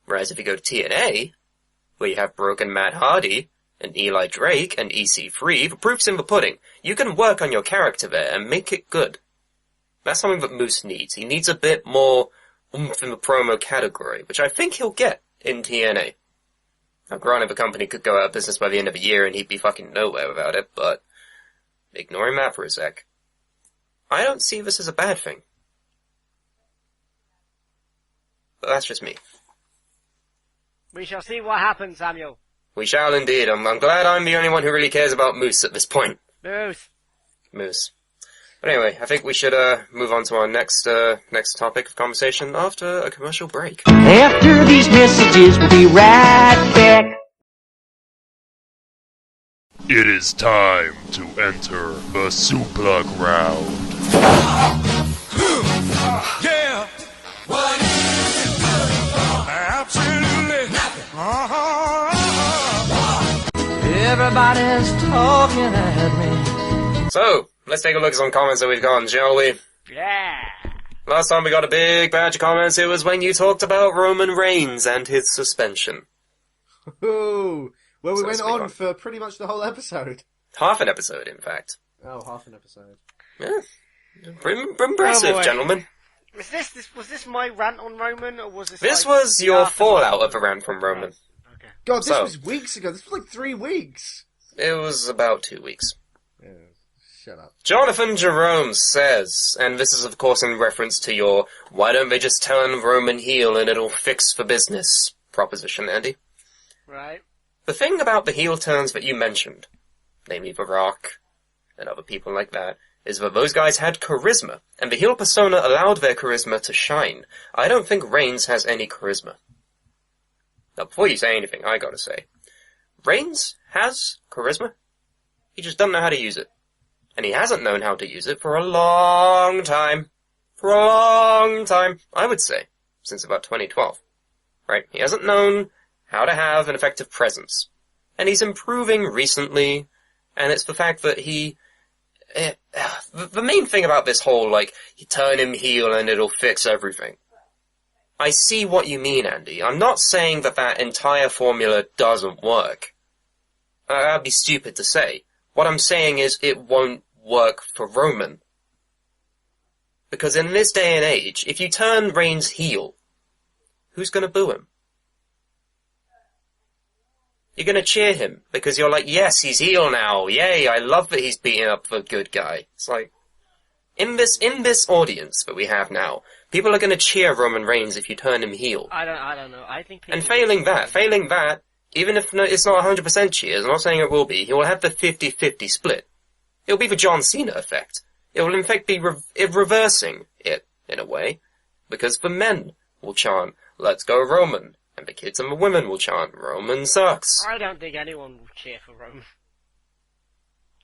Whereas if you go to TNA, where you have Broken Matt Hardy, and Eli Drake, and EC3, the proof's in the pudding. You can work on your character there and make it good. That's something that Moose needs. He needs a bit more oomph in the promo category, which I think he'll get in TNA. Now, granted, the company could go out of business by the end of the year and he'd be fucking nowhere without it, but ignoring that for a sec, I don't see this as a bad thing. But that's just me. We shall see what happens, Samuel. We shall indeed. I'm glad I'm the only one who really cares about Moose at this point. Moose. But anyway, I think we should move on to our next topic of conversation after a commercial break. After these messages, we'll be right back. It is time to enter the Suplah round. Yeah. What is it? Absolutely nothing. Everybody's talking at me. So, let's take a look at some comments that we've gotten, shall we? Yeah. Last time we got a big batch of comments, it was when you talked about Roman Reigns and his suspension. Ooh. Well, we So went it's been on on. for pretty much the whole episode. Half an episode, in fact. Oh, half an episode. Yeah. Impressive, Oh, boy. gentlemen. Was this my rant on Roman, or was this? This like, was the your aftermath? fallout of a rant from Roman. Okay. God, this So- was weeks ago. This was like 3 weeks. It was about 2 weeks. Yeah, shut up. Jonathan Jerome says, and this is of course in reference to your why don't they just turn Roman heel and it'll fix for business proposition, Andy. Right. The thing about the heel turns that you mentioned, namely The Rock and other people like that, is that those guys had charisma, and the heel persona allowed their charisma to shine. I don't think Reigns has any charisma. Now, before you say anything, I gotta say, Reigns has charisma. He just doesn't know how to use it. And he hasn't known how to use it for a long time. For a long time, I would say, since about 2012. Right? He hasn't known how to have an effective presence. And he's improving recently, and it's the fact that the main thing about this whole, like, you turn him heel and it'll fix everything. I see what you mean, Andy. I'm not saying that that entire formula doesn't work. That'd be stupid to say. What I'm saying is it won't work for Roman. Because in this day and age, if you turn Reigns heel, who's gonna boo him? You're gonna cheer him, because you're like, yes, he's heel now, yay, I love that he's beating up the good guy. It's like, in this audience that we have now, people are gonna cheer Roman Reigns if you turn him heel. I don't know. I think people... And failing that, even if it's not 100% cheers, I'm not saying it will be, he will have the 50-50 split. It'll be the John Cena effect. It will in fact be reversing it, in a way, because the men will chant, let's go Roman. And the kids and the women will chant, Roman sucks. I don't think anyone will cheer for Roman.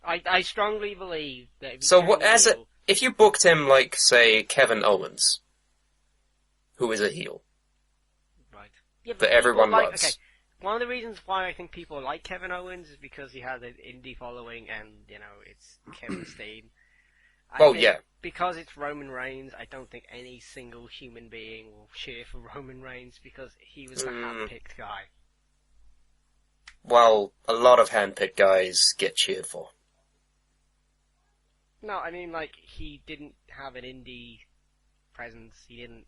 I strongly believe that... If you So turn what, him heel- if you booked him like, say, Kevin Owens, who is a heel, Right. Yeah, that people everyone like, loves. Okay, one of the reasons why I think people like Kevin Owens is because he has an indie following and, it's Kevin Steen. Well, yeah. Because it's Roman Reigns, I don't think any single human being will cheer for Roman Reigns because he was the hand-picked guy. Well, a lot of handpicked guys get cheered for. No, I mean, like, he didn't have an indie presence. He didn't,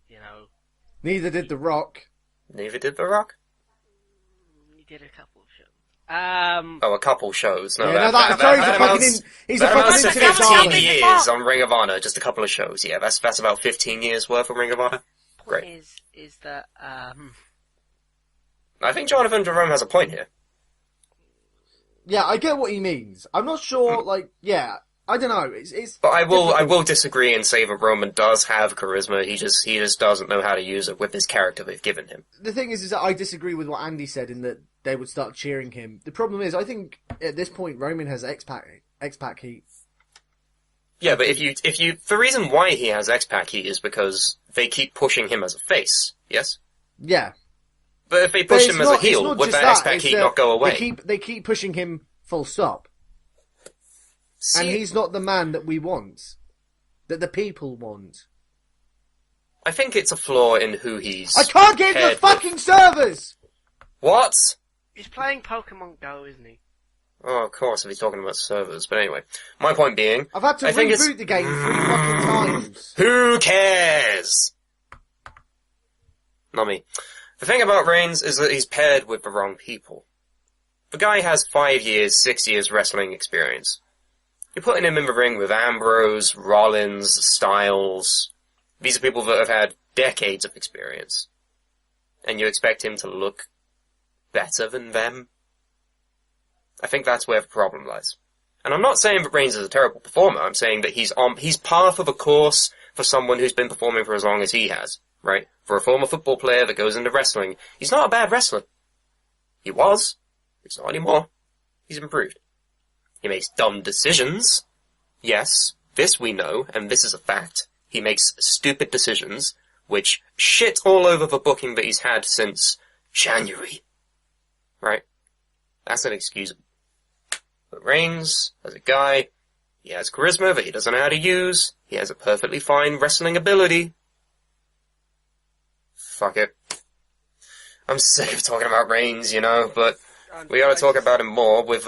Neither did The Rock. Neither did The Rock. he did a couple of shows. Oh, a couple shows. No, Yeah, that, no, that, he's a that fucking amounts, he's a that amounts fucking to internet 15 darling. years on Ring of Honor. Just a couple of shows. Yeah, that's about 15 years worth of Ring of Honor. Point Great. is that, I think Jonathan Jerome has a point here. Yeah, I get what he means. I'm not sure, I don't know. It's But I will difficult. disagree and say that Roman does have charisma. He just doesn't know how to use it with this character they've given him. The thing is that I disagree with what Andy said in that they would start cheering him. The problem is, I think at this point Roman has X-Pac heat. Yeah, but if you the reason why he has X-Pac heat is because they keep pushing him as a face. Yes. Yeah, But if they but push it's him as not- a it's heel, not would just that X-Pac it's heat that not go away? They keep pushing him full stop, and See, he's not the man that we want, that the people want. I think it's a flaw in who he's. I can't get into paired the fucking with. servers. What? he's playing Pokemon Go, isn't he? Oh, of course, if he's talking about servers. But anyway, my point being, I've had to I think it's- reboot the game 3 fucking times. who cares? Not me. The thing about Reigns is that he's paired with the wrong people. The guy has 5 years, 6 years wrestling experience. You're putting him in the ring with Ambrose, Rollins, Styles. These are people that have had decades of experience. And you expect him to look better than them? I think that's where the problem lies. And I'm not saying that Reigns is a terrible performer. I'm saying that he's par for the course for someone who's been performing for as long as he has, right? For a former football player that goes into wrestling, he's not a bad wrestler. He was. He's not anymore. He's improved. He makes dumb decisions. Yes, this we know, and this is a fact. He makes stupid decisions, which shit all over the booking that he's had since January. Right? That's inexcusable. But Reigns, as a guy, he has charisma that he doesn't know how to use. He has a perfectly fine wrestling ability. fuck it. I'm sick of talking about Reigns, but we gotta talk about him more with,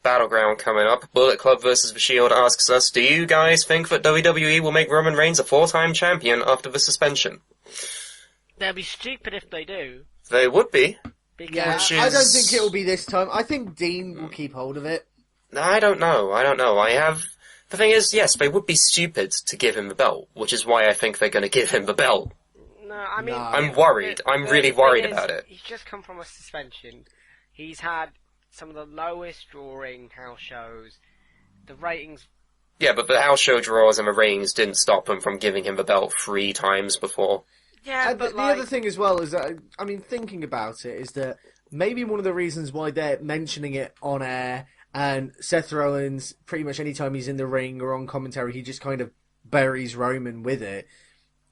Battleground coming up. Bullet Club vs. The Shield asks us, do you guys think that WWE will make Roman Reigns a 4-time champion after the suspension? They'll be stupid if they do. They would be. Yeah, I don't think it will be this time. I think Dean will keep hold of it. I don't know. The thing is, yes, they would be stupid to give him the belt, which is why I think they're gonna give him the belt. No, I mean... I'm worried. I'm really worried about it. He's just come from a suspension. He's had some of the lowest drawing house shows. The ratings... Yeah, but the house show draws and the ratings didn't stop him from giving him the belt 3 times before. Yeah, but the other thing as well is that, thinking about it, is that maybe one of the reasons why they're mentioning it on air, and Seth Rollins, pretty much any time he's in the ring or on commentary, he just kind of buries Roman with it.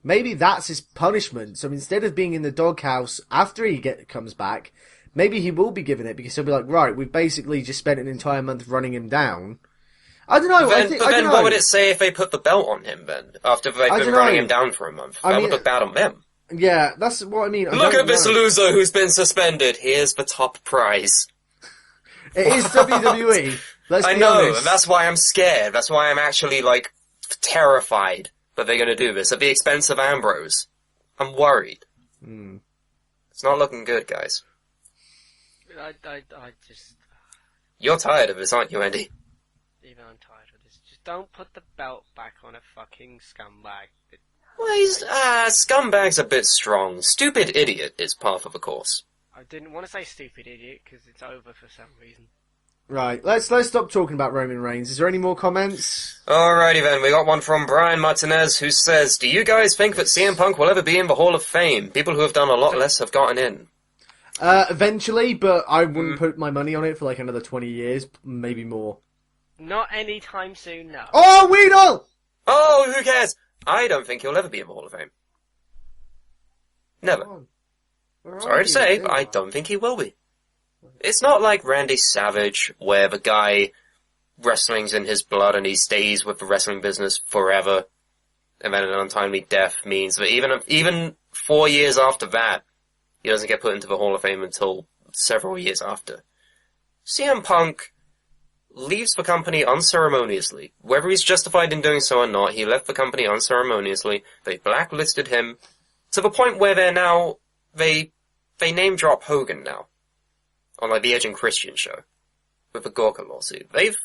Maybe that's his punishment. So instead of being in the doghouse after he comes back, maybe he will be given it, because he'll be like, right, we've basically just spent an entire month running him down. I don't know. But then what would it say if they put the belt on him then? After they've been running him down for a month? That would look bad on them. Yeah, that's what I mean. Look at this loser who's been suspended. Here's the top prize. It is WWE. Let's be know, honest. and that's why I'm scared. That's why I'm actually, terrified that they're going to do this at the expense of Ambrose. I'm worried. It's not looking good, guys. I just... You're tired of this, aren't you, Andy? Even I'm tired of this. Just don't put the belt back on a fucking scumbag. Well, scumbag's a bit strong. Stupid idiot is part of the course. I didn't want to say stupid idiot, because it's over for some reason. Right, let's stop talking about Roman Reigns. Is there any more comments? Alrighty then, we got one from Brian Martinez who says, do you guys think that CM Punk will ever be in the Hall of Fame? People who have done a lot less have gotten in. Eventually, but I wouldn't put my money on it for another 20 years, maybe more. Not anytime soon, no. Oh, Weedle! Oh, who cares? I don't think he'll ever be in the Hall of Fame. Never. Sorry to say, but I don't think he will be. It's not like Randy Savage, where the guy, wrestling's in his blood and he stays with the wrestling business forever, and then an untimely death means that even 4 years after that, he doesn't get put into the Hall of Fame until several years after. CM Punk leaves the company unceremoniously. Whether he's justified in doing so or not, he left the company unceremoniously. They blacklisted him to the point where they name drop Hogan now on the Edge and Christian show with the Gorka lawsuit. They've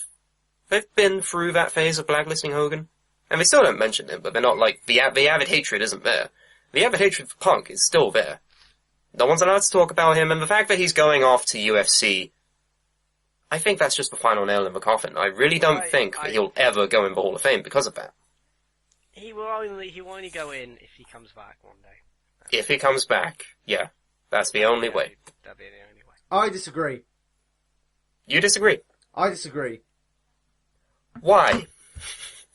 been through that phase of blacklisting Hogan, and they still don't mention him. But they're not the avid hatred isn't there. The avid hatred for Punk is still there. No one's allowed to talk about him, and the fact that he's going off to UFC, I think that's just the final nail in the coffin. I really don't think that he'll ever go in the Hall of Fame because of that. He will only go in if he comes back one day. If he comes back, yeah. That's the only way. That'll be the only way. I disagree. You disagree? I disagree. Why?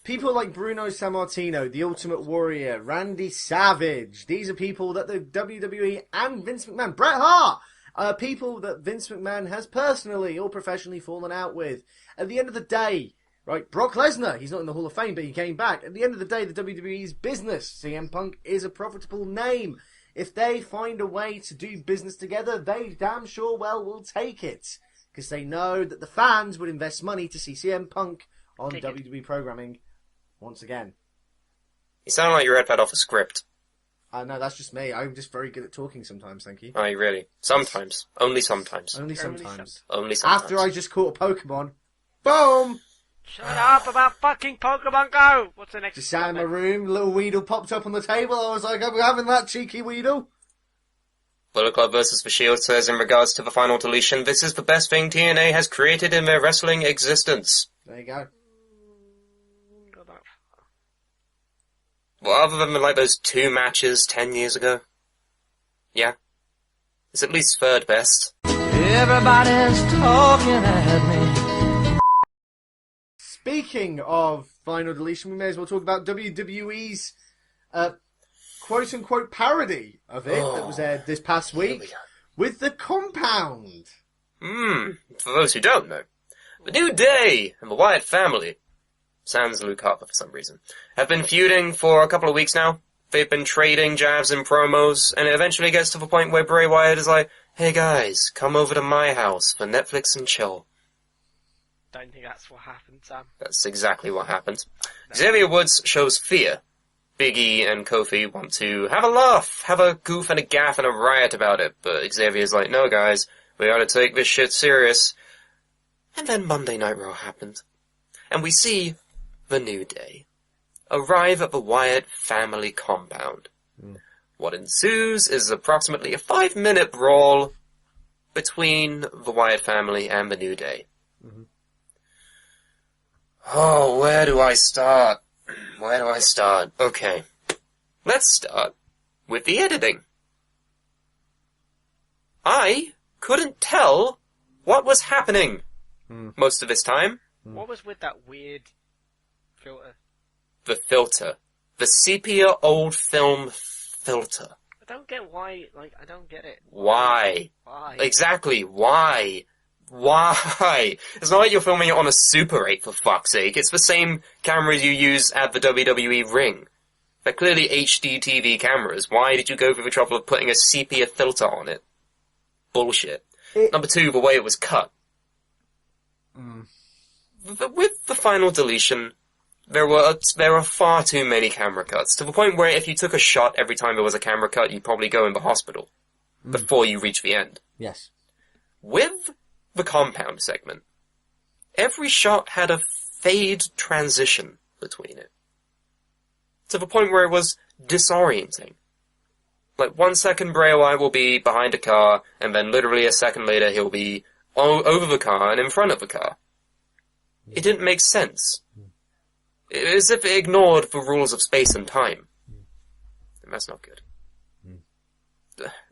People like Bruno Sammartino, The Ultimate Warrior, Randy Savage, these are people that the WWE and Vince McMahon, Bret Hart, are people that Vince McMahon has personally or professionally fallen out with. At the end of the day, right, Brock Lesnar, he's not in the Hall of Fame, but he came back. At the end of the day, the WWE's business. CM Punk is a profitable name. If they find a way to do business together, they damn sure well will take it. Because they know that the fans would invest money to see CM Punk on WWE programming once again. You sound like you read that off a script. No, that's just me. I'm just very good at talking sometimes, thank you. Oh, really? Sometimes. Only sometimes. Only sometimes. Only sometimes. After I just caught a Pokemon. Boom! Shut up about fucking Pokemon Go! What's the next? Just sat in my room, little Weedle popped up on the table. I was like, I'm having that cheeky Weedle. Bullet Club vs. The Shield says, in regards to the Final Deletion, this is the best thing TNA has created in their wrestling existence. There you go. Well, other than those 2 matches 10 years ago. Yeah. It's at least third best. Everybody's talking at me. Speaking of Final Deletion, we may as well talk about WWE's quote-unquote parody of it that was aired this past week with The Compound. For those who don't know, The New Day and the Wyatt Family, sans Luke Harper for some reason, have been feuding for a couple of weeks now. they've been trading jabs and promos, and it eventually gets to the point where Bray Wyatt is like, hey guys, come over to my house for Netflix and chill. Don't think that's what happened, Sam. That's exactly what happened. Xavier Woods shows fear. Big E and Kofi want to have a laugh, have a goof and a gaff and a riot about it, but Xavier's like, no guys, we gotta take this shit serious. And then Monday Night Raw happened. And we see the New Day arrive at the Wyatt family compound. What ensues is approximately a 5-minute brawl between the Wyatt family and the New Day. Oh, where do I start? Where do I start? Okay. Let's start with the editing. I couldn't tell what was happening most of this time. What was with that weird filter? The filter. The sepia old film filter. I don't get why, I don't get it. Why? Why? Exactly, why? Why? It's not like you're filming it on a Super 8, for fuck's sake. It's the same cameras you use at the WWE ring. They're clearly HD TV cameras. Why did you go through the trouble of putting a sepia filter on it? Bullshit. Number 2, the way it was cut. With the Final Deletion, there are far too many camera cuts, to the point where if you took a shot every time there was a camera cut, you'd probably go in the hospital before you reach the end. Yes. With the compound segment, every shot had a fade transition between it, to the point where it was disorienting. Like 1 second Bray Wyatt will be behind a car, and then literally a second later he'll be over the car and in front of the car. It didn't make sense. It was as if it ignored the rules of space and time. And that's not good.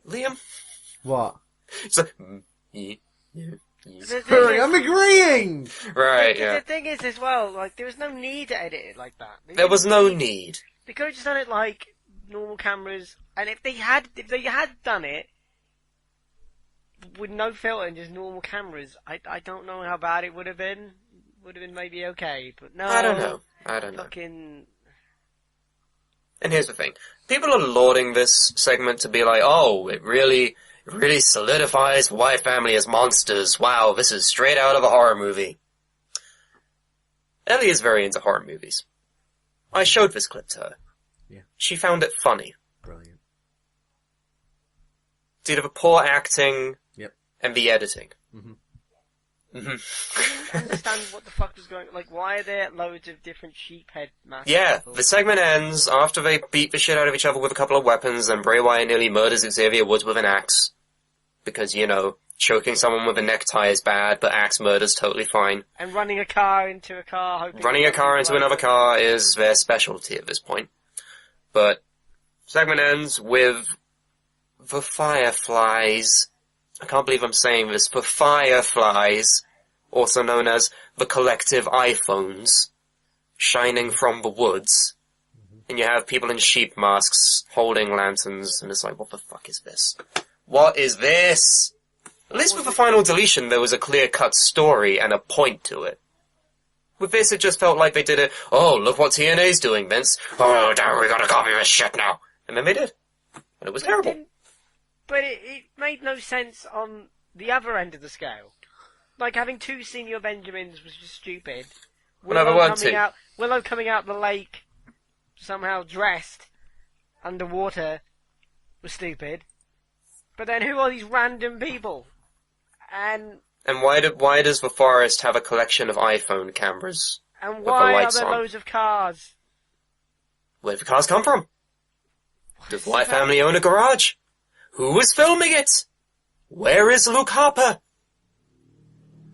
Liam? What? It's like, Hurry, I'm agreeing! Right, The yeah. thing is, as well, there was no need to edit it like that. There was no need. They could have just done it like normal cameras, and if they had done it with no filter and just normal cameras, I don't know how bad it would have been. Would have been maybe okay, but no. I don't know. Fucking. And here's the thing. People are lauding this segment to be like, oh, it really solidifies the Wyatt family as monsters. Wow, this is straight out of a horror movie. Ellie is very into horror movies. I showed this clip to her. Yeah. She found it funny. Brilliant. It's either the poor acting and the editing. I didn't understand what the fuck was going. Why are there loads of different sheep head masks? Yeah, the segment ends after they beat the shit out of each other with a couple of weapons, and Bray Wyatt nearly murders Xavier Woods with an axe. Because, choking someone with a necktie is bad, but axe murder's totally fine. And running a car into a car. Running a car into another car is their specialty at this point. But segment ends with the Fireflies. I can't believe I'm saying this. The Fireflies, also known as the collective iPhones, shining from the woods. And you have people in sheep masks holding lanterns, and it's like, what the fuck is this? What is this? At least with the Final Deletion, there was a clear-cut story and a point to it. With this, it just felt like they did it, oh, look what TNA's doing, Vince. Oh, damn, we gotta copy this shit now. And then they did. And it was terrible. But it made no sense on the other end of the scale. Having 2 senior Benjamins was just stupid. Willow coming out the lake, somehow dressed, underwater, was stupid. But then who are these random people? And why does the forest have a collection of iPhone cameras? And why the are lights there on? loads of cars? Where did the cars come from? Does the Wyatt family own a garage? Who is filming it? Where is Luke Harper?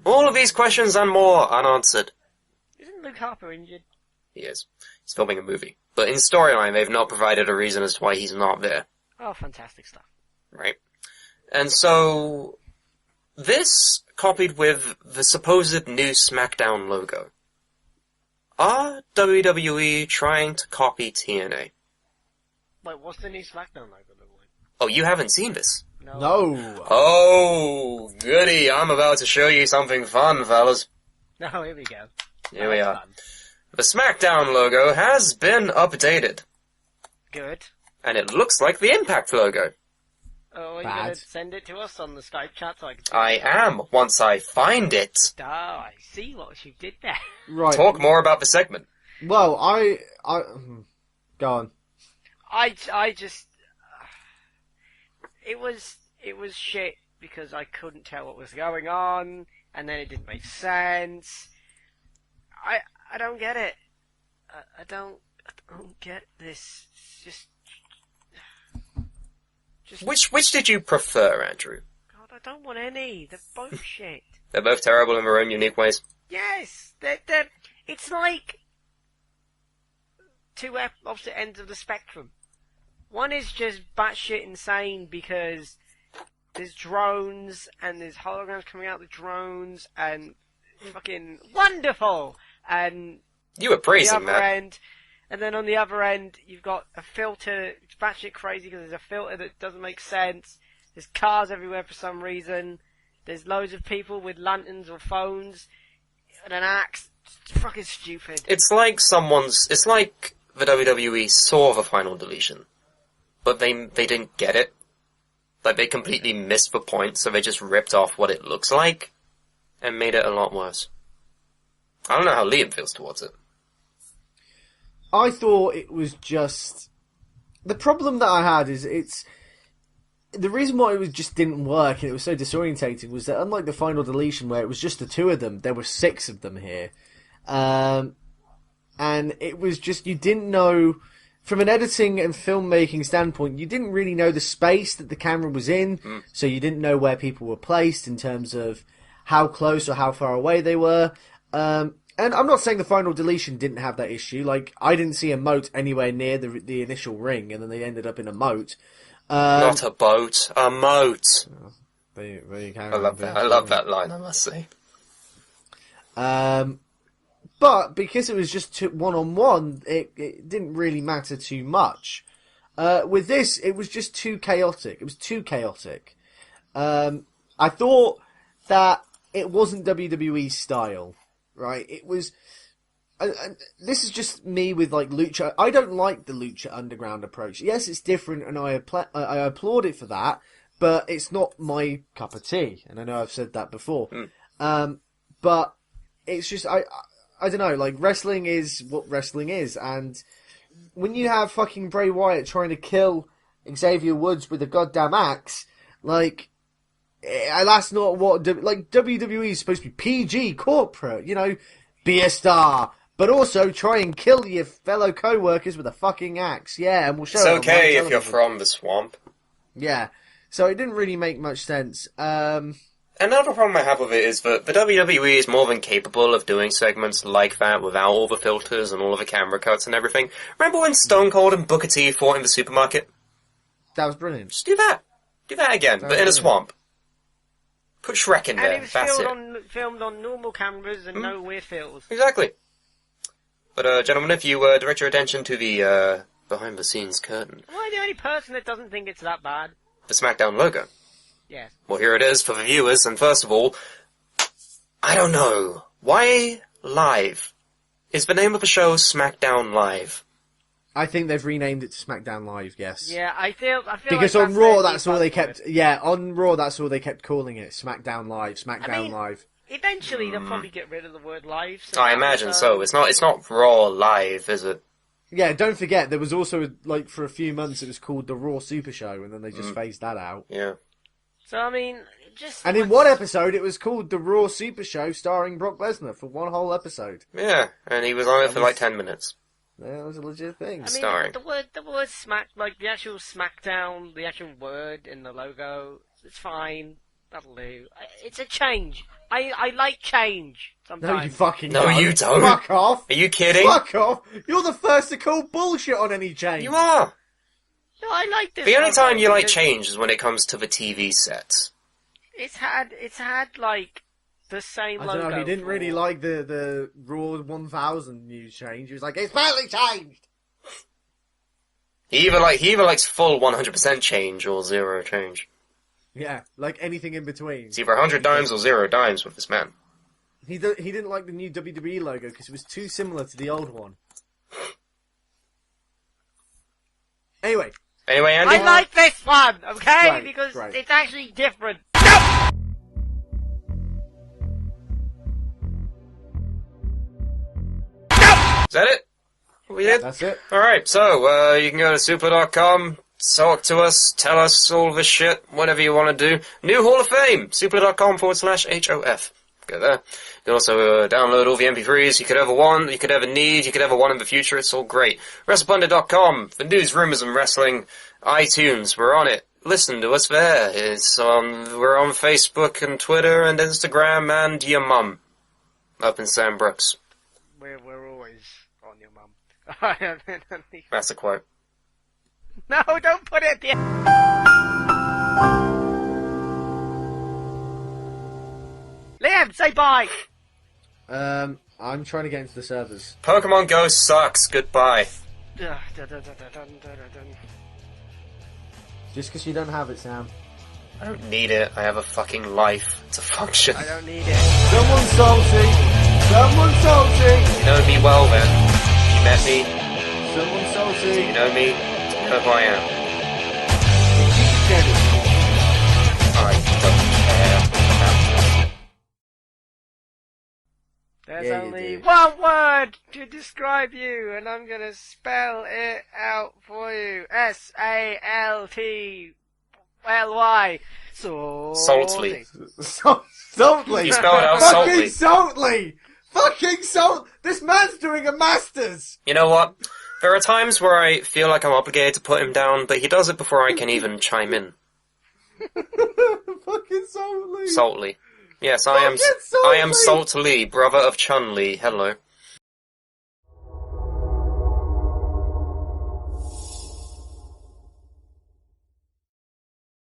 All of these questions and more unanswered. Isn't Luke Harper injured? He is. He's filming a movie. But in storyline, they've not provided a reason as to why he's not there. Oh, fantastic stuff. Right. And so, this copied with the supposed new SmackDown logo. Are WWE trying to copy TNA? Wait, what's the new SmackDown logo look like? Oh, you haven't seen this? No. Oh, goody. I'm about to show you something fun, fellas. No, here we go. Here we are. The SmackDown logo has been updated. Good. And it looks like the Impact logo. Oh, are you Bad. going to send it to us on the Skype chat so I can see I it? am, once I find it. Oh, I see what you did there. Right. Talk more about the segment. Well, go on. I just... It was shit because I couldn't tell what was going on, and then it didn't make sense. I don't get it. I don't get this. It's just... Which did you prefer, Andrew? God, I don't want any. They're both shit. They're both terrible in their own unique ways. Yes, it's like two opposite ends of the spectrum. One is just batshit insane because there's drones and there's holograms coming out of the drones and fucking wonderful. And You were the praising other that. end, and then on the other end, you've got a filter. It's batshit crazy because there's a filter that doesn't make sense. There's cars everywhere for some reason. There's loads of people with lanterns or phones and an axe. It's fucking stupid. It's like the WWE saw the Final Deletion, but they didn't get it. Like, they completely missed the point, so they just ripped off what it looks like and made it a lot worse. I don't know how Liam feels towards it. I thought it was just... The problem that I had is the reason why it just didn't work and it was so disorientating was that unlike the Final Deletion where it was just the two of them, there were 6 of them here. And it was just, you didn't know, from an editing and filmmaking standpoint, you didn't really know the space that the camera was in, so you didn't know where people were placed in terms of how close or how far away they were. And I'm not saying the Final Deletion didn't have that issue. Like, I didn't see a moat anywhere near the initial ring, and then they ended up in a moat. Not a boat, a moat. There you go. I love that line, I must say. But because it was just one-on-one, it didn't really matter too much. With this, it was just too chaotic. It was too chaotic. I thought that it wasn't WWE style, right? It was... this is just me with, like, Lucha. I don't like the Lucha Underground approach. Yes, it's different, and I applaud it for that, but it's not my cup of tea. And I know I've said that before. But it's just... I don't know, like, wrestling is what wrestling is, and when you have fucking Bray Wyatt trying to kill Xavier Woods with a goddamn axe, like, that's not what, like, WWE is supposed to be PG, corporate, you know, be a star, but also try and kill your fellow co-workers with a fucking axe, yeah, and we'll show It's it on okay live if you're television. from the swamp. Yeah, so it didn't really make much sense. Another problem I have with it is that the WWE is more than capable of doing segments like that without all the filters and all of the camera cuts and everything. Remember when Stone Cold and Booker T fought in the supermarket? That was brilliant. Just do that. Do that again, but in a swamp. Put Shrek in And there, it was that's it. filmed on normal cameras and no weird filters. Exactly. But, gentlemen, if you direct your attention to the behind-the-scenes curtain, Am I the only person that doesn't think it's that bad? the SmackDown logo. Yes. Well, here it is for the viewers, and first of all, I don't know. Why Live? Is the name of the show SmackDown Live? I think they've renamed it to SmackDown Live, yes. Yeah, I feel Because like on Raw, their that's all they kept. Yeah, on Raw, that's all they kept calling it. SmackDown Live, SmackDown Live. Eventually, they'll probably get rid of the word live. So I imagine so. It's not Raw Live, is it? Yeah, don't forget there was also like for a few months it was called the Raw Super Show, and then they just phased that out. Yeah. So I mean, just And in one episode, it was called the Raw Super Show, starring Brock Lesnar for one whole episode. Yeah, and he was on it for like 10 minutes. That was a legit thing. I mean, Starring. the word smack, like the actual SmackDown, the actual word in the logo, it's fine. That'll do. It's a change. I like change sometimes. No, you fucking No, don't. you don't. Fuck off. Are you kidding? Fuck off. You're the first to call bullshit on any change. You are. No, I like this. The only logo time you like because change is when it comes to the TV sets. It's had like the same I logo. don't know, he didn't for- really like the Raw 1000 news change. He was like, it's finally changed! He either likes full 100% change or zero change. Yeah, like anything in between. It's either 100 dimes or 0 dimes with this man. He didn't like the new WWE logo because it was too similar to the old one. Anyway, Anyway, Andy? I like this one, okay? Great, Because great. it's actually different. Is that it? We did? That's it. Alright, so, you can go to suplah.com, talk to us, tell us all this shit, whatever you want to do. New Hall of Fame, suplah.com/HOF. Go there. You can also download all the MP3s you could ever want, you could ever need, you could ever want in the future. It's all great. WrestlePundit.com for news, rumors, and wrestling. iTunes, we're on it. Listen to us there. We're on Facebook and Twitter and Instagram and your mum. Up in Sam Brooks. We're always on your mum. That's a quote. No, don't put it at the end. Liam, say bye. I'm trying to get into the servers. Pokemon Go sucks. Goodbye. Just because you don't have it, Sam. I don't need it. I have a fucking life to function. I don't need it. Someone's salty. Someone's salty. You know me well then. You met me. Someone's salty. You know me. You know who I am. I don't care. There's Yeah, you only do. one word to describe you, and I'm gonna spell it out for you. SALTLY. Saltly. Saltly. You spelled out Fucking saltly. saltly. Fucking salt. This man's doing a masters. You know what? There are times where I feel like I'm obligated to put him down, but he does it before I can even chime in. Fucking saltly. Saltly. Yes, I am Fucking Saltly, brother of Chun-Li. Hello.